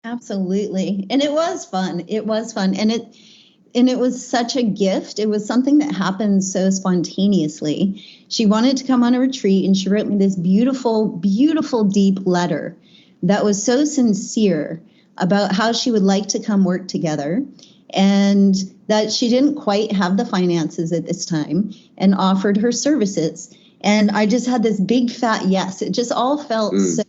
Absolutely. And it was fun. It was fun. And it was such a gift. It was something that happened so spontaneously. She wanted to come on a retreat, and she wrote me this beautiful, beautiful, deep letter that was so sincere about how she would like to come work together, and that she didn't quite have the finances at this time, and offered her services. And I just had this big fat yes. It just all felt so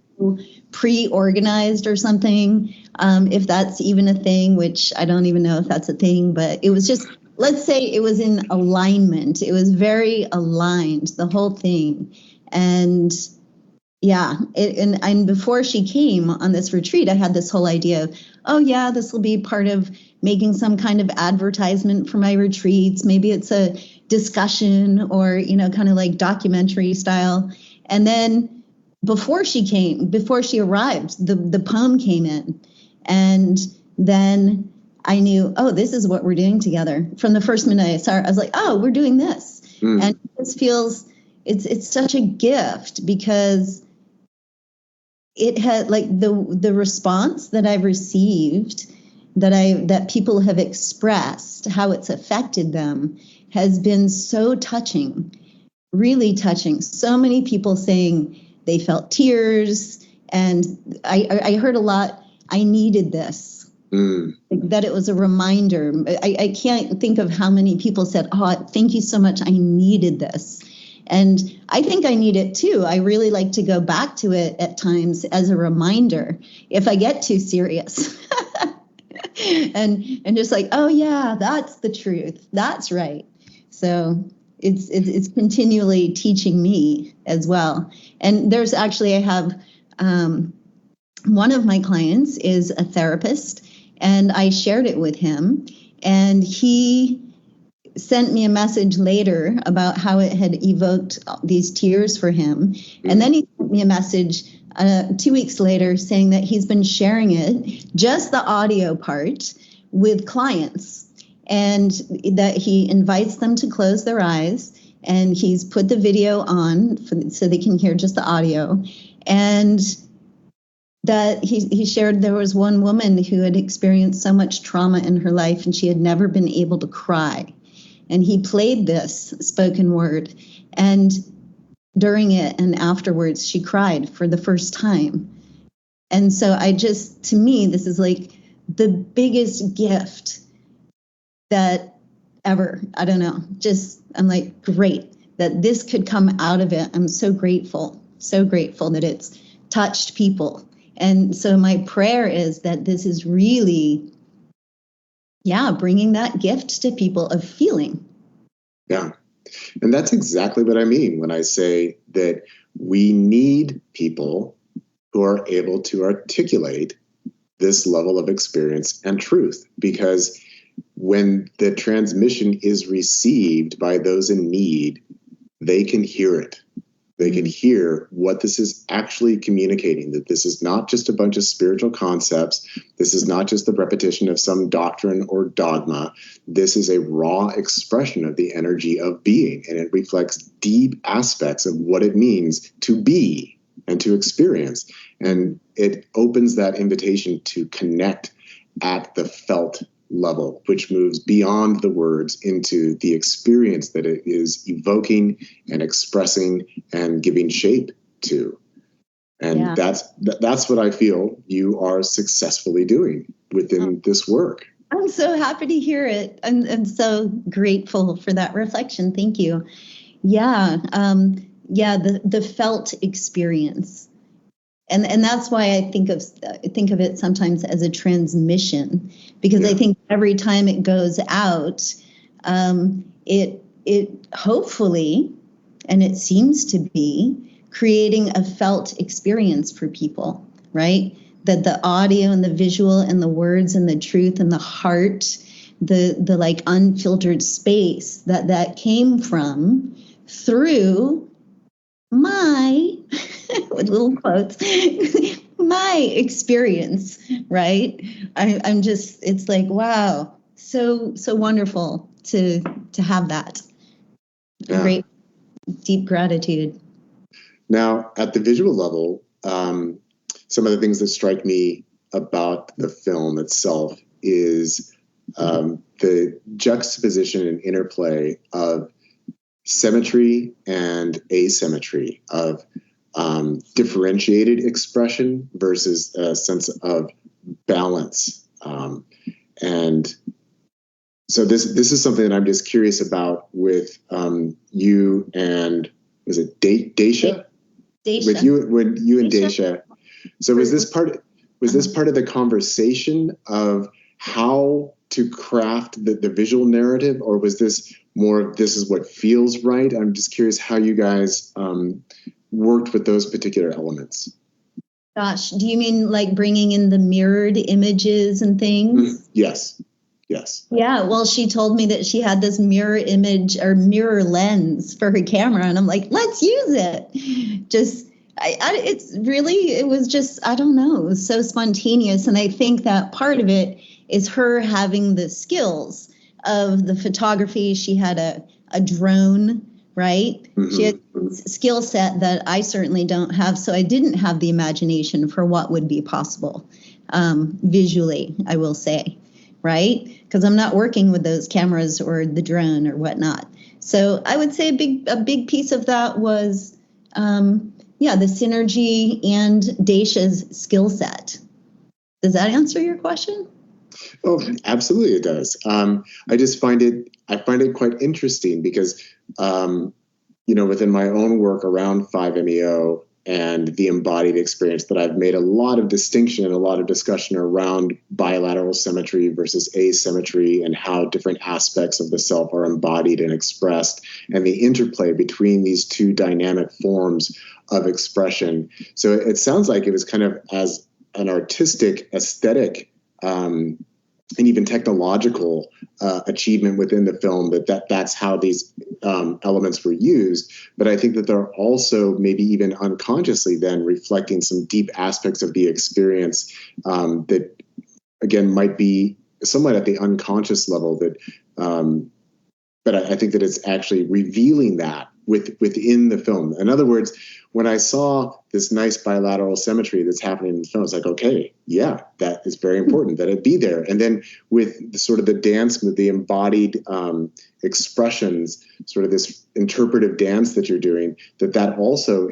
pre-organized or something, if that's even a thing, which I don't even know if that's a thing, but it was just, let's say it was in alignment. It was very aligned, the whole thing. And yeah, and before she came on this retreat, I had this whole idea of, oh yeah, this will be part of making some kind of advertisement for my retreats. Maybe it's a discussion, or, kind of like documentary style. And then before she arrived, the poem came in. And then I knew, oh, this is what we're doing together. From the first minute I saw her, I was like, oh, we're doing this. And this feels, it's such a gift, because it had, like, the response that I've received, that people have expressed, how it's affected them, has been so touching, really touching. So many people saying they felt tears, and I heard a lot, I needed this, that it was a reminder. I can't think of how many people said, oh, thank you so much, I needed this. And I think I need it too. I really like to go back to it at times as a reminder if I get too serious. and just like, oh yeah, that's the truth. That's right. So it's continually teaching me as well. And there's actually, I have one of my clients is a therapist, and I shared it with him, and he sent me a message later about how it had evoked these tears for him. And then he sent me a message 2 weeks later saying that he's been sharing it, just the audio part, with clients, and that he invites them to close their eyes, and he's put the video on so they can hear just the audio. And that he shared there was one woman who had experienced so much trauma in her life, and she had never been able to cry. And he played this spoken word, and during it and afterwards, she cried for the first time. And so to me, this is like the biggest gift that ever, I don't know, I'm like, great that this could come out of it. I'm so grateful that it's touched people. And so my prayer is that this is really, bringing that gift to people of feeling. Yeah. And that's exactly what I mean when I say that we need people who are able to articulate this level of experience and truth, because when the transmission is received by those in need, they can hear it. They can hear what this is actually communicating, that this is not just a bunch of spiritual concepts. This is not just the repetition of some doctrine or dogma. This is a raw expression of the energy of being, and it reflects deep aspects of what it means to be and to experience. And it opens that invitation to connect at the felt level, which moves beyond the words into the experience that it is evoking and expressing and giving shape to. And that's what I feel you are successfully doing within this work. I'm so happy to hear it. I'm so grateful for that reflection. Thank you. Yeah. The felt experience. And that's why I think of it sometimes as a transmission, because I think every time it goes out, it hopefully, and it seems to be, creating a felt experience for people, right? That the audio and the visual and the words and the truth and the heart, the like unfiltered space that came from through my with little quotes my experience, right? I'm just, it's like, wow, so wonderful to have that. Great, deep gratitude. Now, at the visual level, some of the things that strike me about the film itself is the juxtaposition and interplay of symmetry and asymmetry, of differentiated expression versus a sense of balance. And so this is something that I'm just curious about with you and, was it Daisha? Daisha. With you and Daisha. So was this part of the conversation of how to craft the visual narrative, or was this more of this is what feels right? I'm just curious how you guys worked with those particular elements. Gosh, do you mean like bringing in the mirrored images and things? Yes. Yeah, well, she told me that she had this mirror image or mirror lens for her camera, and I'm like, let's use it. Just, it was just, I don't know, it was so spontaneous. And I think that part of it is her having the skills of the photography. She had a drone, right? Mm-hmm. She had a skill set that I certainly don't have. So I didn't have the imagination for what would be possible visually, I will say, right? Because I'm not working with those cameras or the drone or whatnot. So I would say a big piece of that was, the synergy and Daisha's skill set. Does that answer your question? Oh, absolutely it does. I just find it quite interesting because, within my own work around 5-MeO, and the embodied experience that I've made a lot of distinction and a lot of discussion around bilateral symmetry versus asymmetry and how different aspects of the self are embodied and expressed, and the interplay between these two dynamic forms of expression. So it sounds like it was kind of as an artistic, aesthetic, and even technological achievement within the film that's how these elements were used. But I think that they're also maybe even unconsciously then reflecting some deep aspects of the experience that, again, might be somewhat at the unconscious level. But I think that it's actually revealing that within the film. In other words, when I saw this nice bilateral symmetry that's happening in the film, it's like, okay, yeah, that is very important that it be there. And then with the sort of the dance, with the embodied expressions, sort of this interpretive dance that you're doing, that also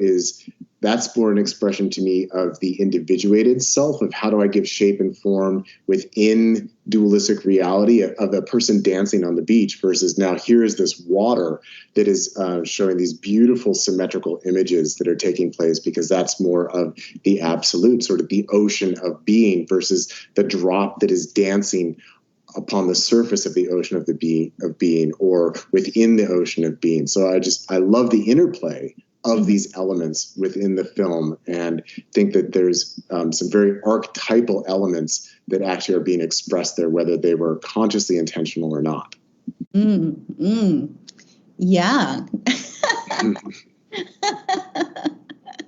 that's more an expression to me of the individuated self, of how do I give shape and form within dualistic reality of a person dancing on the beach versus now here is this water that is showing these beautiful symmetrical images that are taking place, because that's more of the absolute, sort of the ocean of being versus the drop that is dancing upon the surface of the ocean of being or within the ocean of being. So I love the interplay of these elements within the film, and think that there's some very archetypal elements that actually are being expressed there, whether they were consciously intentional or not. Yeah.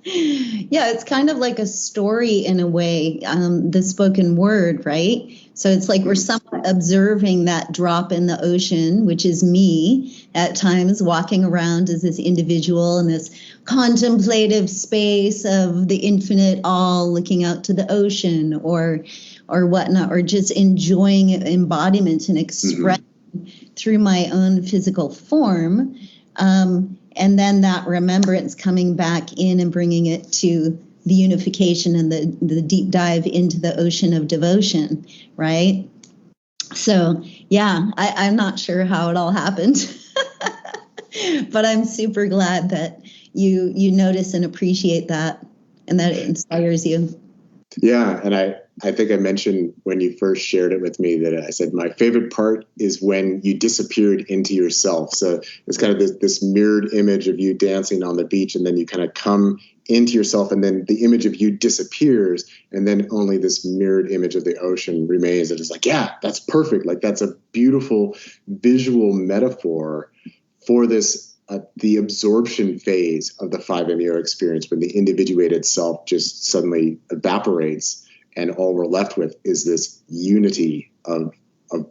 Yeah, it's kind of like a story in a way, the spoken word, right? So it's like we're somewhat observing that drop in the ocean, which is me at times walking around as this individual in this contemplative space of the infinite all, looking out to the ocean or whatnot, or just enjoying embodiment and expression through my own physical form. And then that remembrance coming back in and bringing it to the unification and the deep dive into the ocean of devotion, right? So, yeah, I'm not sure how it all happened, but I'm super glad that you notice and appreciate that and that it inspires you. Yeah, and I think I mentioned when you first shared it with me that I said my favorite part is when you disappeared into yourself. So it's kind of this mirrored image of you dancing on the beach, and then you kind of come into yourself, and then the image of you disappears, and then only this mirrored image of the ocean remains. And it's like, yeah, that's perfect. Like that's a beautiful visual metaphor for this the absorption phase of the 5-MeO experience, when the individuated self just suddenly evaporates, and all we're left with is this unity of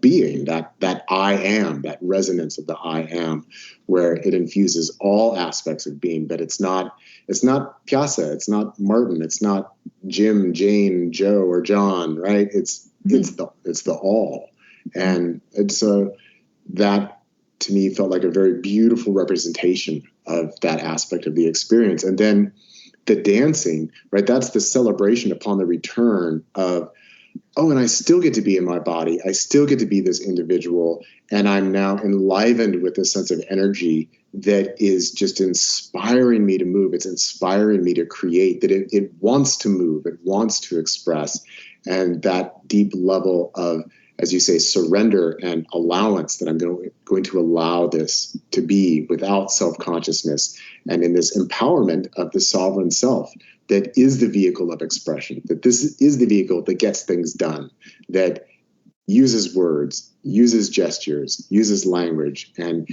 being, that I am, that resonance of the I am, where it infuses all aspects of being. But it's not Pyasa, it's not Martin, it's not Jim, Jane, Joe, or John, right? It's the all, and it's that to me felt like a very beautiful representation of that aspect of the experience. And then the dancing, right? That's the celebration upon the return of, oh, and I still get to be in my body. I still get to be this individual. And I'm now enlivened with this sense of energy that is just inspiring me to move. It's inspiring me to create, that it wants to move. It wants to express. And that deep level of, as you say, surrender and allowance, that I'm going to allow this to be without self-consciousness, and in this empowerment of the sovereign self that is the vehicle of expression, that this is the vehicle that gets things done, that uses words, uses gestures, uses language, and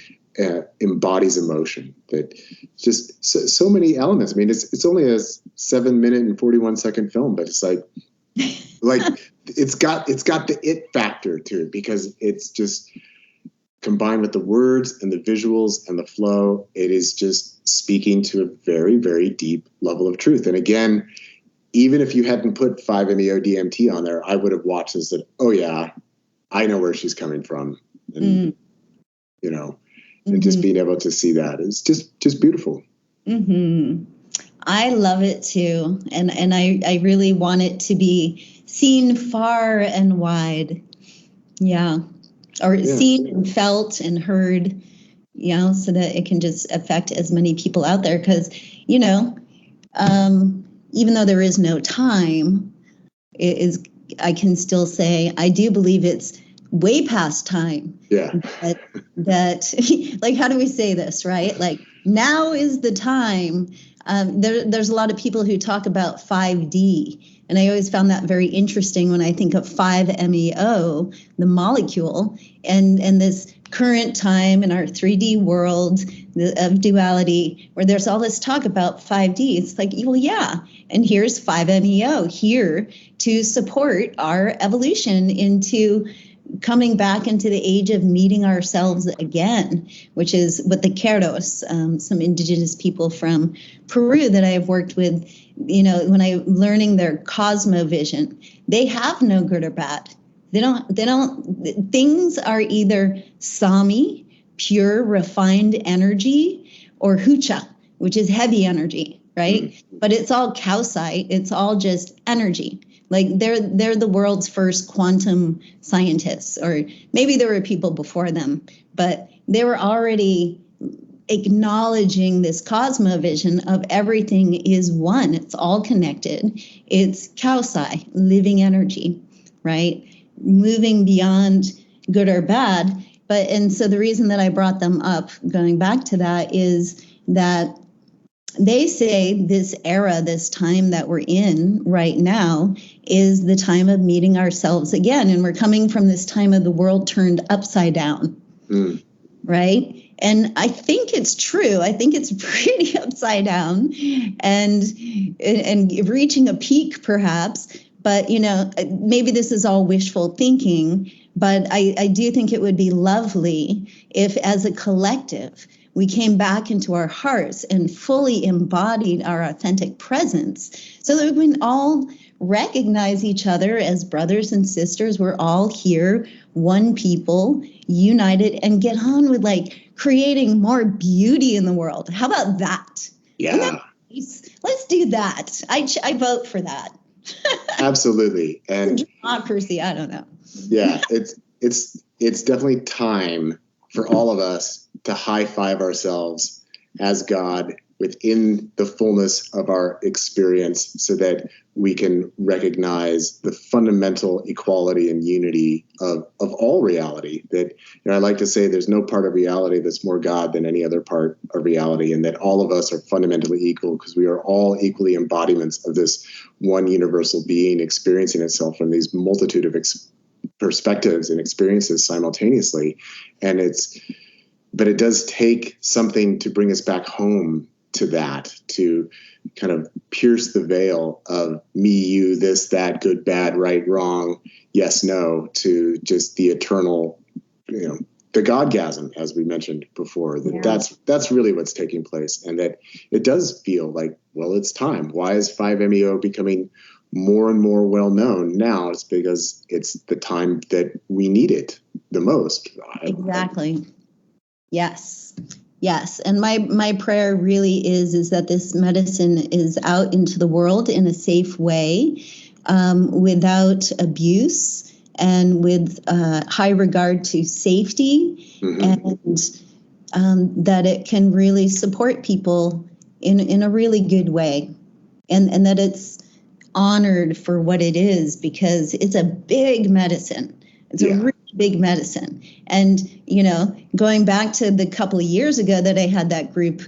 embodies emotion. That just so many elements. I mean, it's only a 7-minute and 41-second film, but it's like it's got the it factor to it, because it's just combined with the words and the visuals and the flow. It is just speaking to a very, very deep level of truth. And again, even if you hadn't put 5-MeO DMT on there, I would have watched and said, oh yeah, I know where she's coming from. And, and just being able to see that is just beautiful. Mm-hmm. I love it too. And I really want it to be seen far and wide. Yeah. Or seen and felt and heard, so that it can just affect as many people out there. Because, even though there is no time, I can still say I do believe it's way past time. Yeah. That like, how do we say this, right? Like, now is the time. There's a lot of people who talk about 5D, and I always found that very interesting when I think of 5-MeO, the molecule, and this current time in our 3D world of duality, where there's all this talk about 5D. It's like, well, yeah, and here's 5-MeO here to support our evolution into coming back into the age of meeting ourselves again, which is what the Keros, some indigenous people from Peru that I have worked with, when I'm learning their cosmovision, they have no good or bad. They don't, things are either Sami, pure, refined energy, or Hucha, which is heavy energy, right? Mm-hmm. But it's all calcite. It's all just energy. Like they're the world's first quantum scientists, or maybe there were people before them, but they were already acknowledging this cosmovision of everything is one. It's all connected. It's calcite, living energy, right? Moving beyond good or bad. And so the reason that I brought them up, going back to that, is that they say this era, this time that we're in right now, is the time of meeting ourselves again. And we're coming from this time of the world turned upside down, right? And I think it's true. I think it's pretty upside down and reaching a peak perhaps. But, maybe this is all wishful thinking, but I do think it would be lovely if, as a collective, we came back into our hearts and fully embodied our authentic presence so that we can all recognize each other as brothers and sisters. We're all here, one people, united, and get on with creating more beauty in the world. How about that? Yeah. Let's do that. I vote for that. Absolutely. And democracy, I don't know. Yeah, it's definitely time for all of us to high five ourselves as God within the fullness of our experience so that we can recognize the fundamental equality and unity of all reality. That, I like to say there's no part of reality that's more God than any other part of reality, and that all of us are fundamentally equal because we are all equally embodiments of this one universal being experiencing itself from these multitude of perspectives and experiences simultaneously. But it does take something to bring us back home to that, to kind of pierce the veil of me, you, this, that, good, bad, right, wrong, yes, no, to just the eternal, the Godgasm, as we mentioned before. That's really what's taking place. And that it does feel like, well, it's time. Why is 5-MeO becoming more and more well known now? It's because it's the time that we need it the most. Exactly. Yes. And my prayer really is that this medicine is out into the world in a safe way, without abuse and with high regard to safety, and that it can really support people in a really good way, and that it's honored for what it is, because it's a big medicine. It's a really big medicine. And, going back to the couple of years ago that I had that group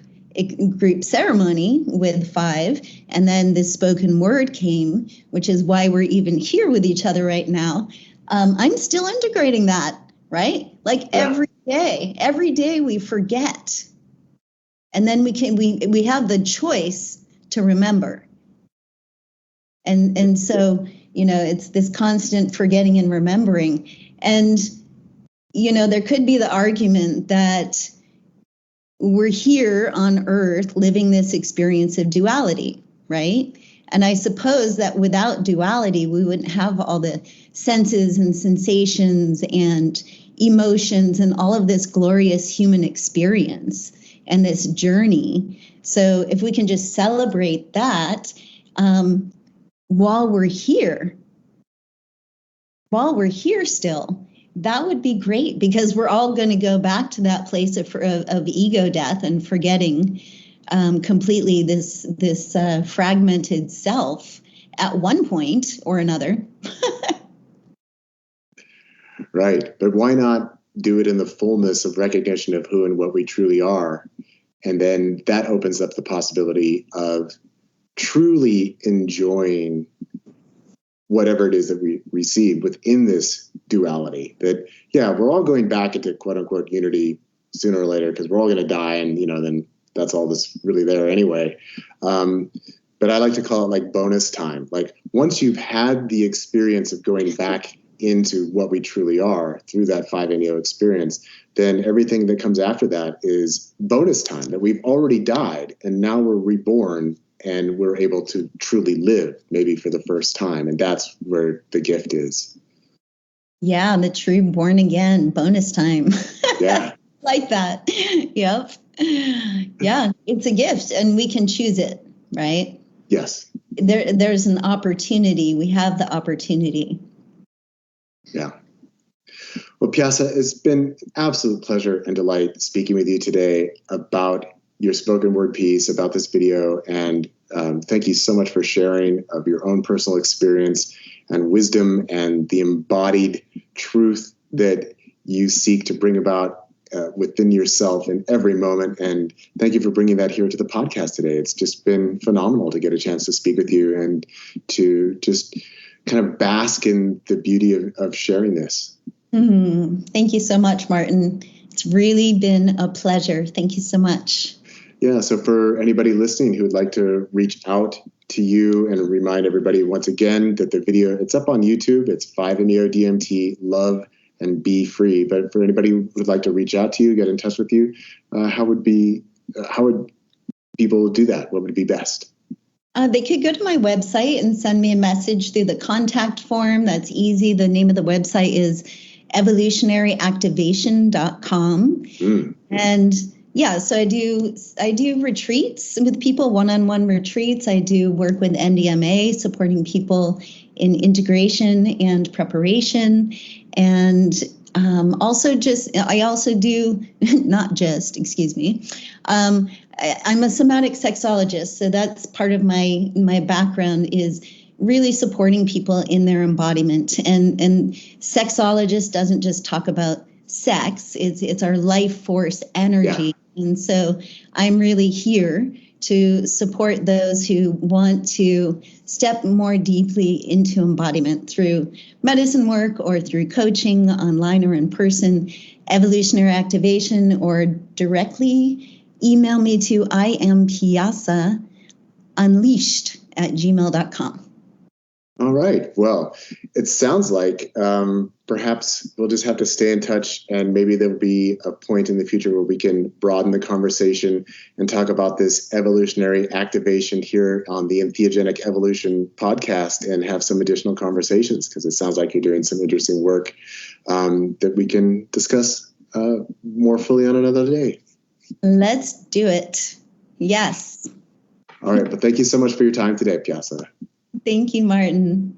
ceremony with 5, and then the spoken word came, which is why we're even here with each other right now. I'm still integrating that, right? Every day we forget. And then we have the choice to remember. And so, it's this constant forgetting and remembering. And, there could be the argument that we're here on Earth living this experience of duality, right? And I suppose that without duality, we wouldn't have all the senses and sensations and emotions and all of this glorious human experience and this journey. So if we can just celebrate that, while we're here still, that would be great, because we're all going to go back to that place of ego death and forgetting completely this fragmented self at one point or another. Right. But why not do it in the fullness of recognition of who and what we truly are? And then that opens up the possibility of truly enjoying whatever it is that we receive within this duality. That, yeah, we're all going back into quote unquote unity sooner or later because we're all going to die, and then that's all that's really there anyway. But I like to call it like bonus time. Like once you've had the experience of going back into what we truly are through that 5-NEO experience, then everything that comes after that is bonus time, that we've already died and now we're reborn and we're able to truly live, maybe for the first time. And that's where the gift is. Yeah, the true born again bonus time. Yeah. Like that. Yep. Yeah, it's a gift and we can choose it, right? Yes. There's an opportunity. We have the opportunity. Yeah. Well, Pyasa, it's been an absolute pleasure and delight speaking with you today about your spoken word piece, about this video. And thank you so much for sharing of your own personal experience and wisdom and the embodied truth that you seek to bring about within yourself in every moment. And thank you for bringing that here to the podcast today. It's just been phenomenal to get a chance to speak with you and to just kind of bask in the beauty of sharing this. Thank you so much, Martin. It's really been a pleasure. Thank you so much. Yeah. So for anybody listening who would like to reach out to you, and remind everybody once again that the video, it's up on YouTube. It's 5-NEO DMT, Love and Be Free. But for anybody who would like to reach out to you, get in touch with you, how would people do that? What would be best? They could go to my website and send me a message through the contact form. That's easy. The name of the website is evolutionaryactivation.com. And yeah, so I do retreats with people, one-on-one retreats. I do work with NDMA, supporting people in integration and preparation. And I'm a somatic sexologist. So that's part of my background, is really supporting people in their embodiment. And sexologist doesn't just talk about sex, it's our life force energy. Yeah. And so I'm really here to support those who want to step more deeply into embodiment through medicine work or through coaching, online or in person, evolutionary activation, or directly email me to iampyasaunleashed@gmail.com. All right. Well, it sounds like perhaps we'll just have to stay in touch, and maybe there'll be a point in the future where we can broaden the conversation and talk about this evolutionary activation here on the Entheogenic Evolution podcast and have some additional conversations, because it sounds like you're doing some interesting work that we can discuss more fully on another day. Let's do it. Yes. All right. Well, thank you so much for your time today, Pyasa. Thank you, Martin.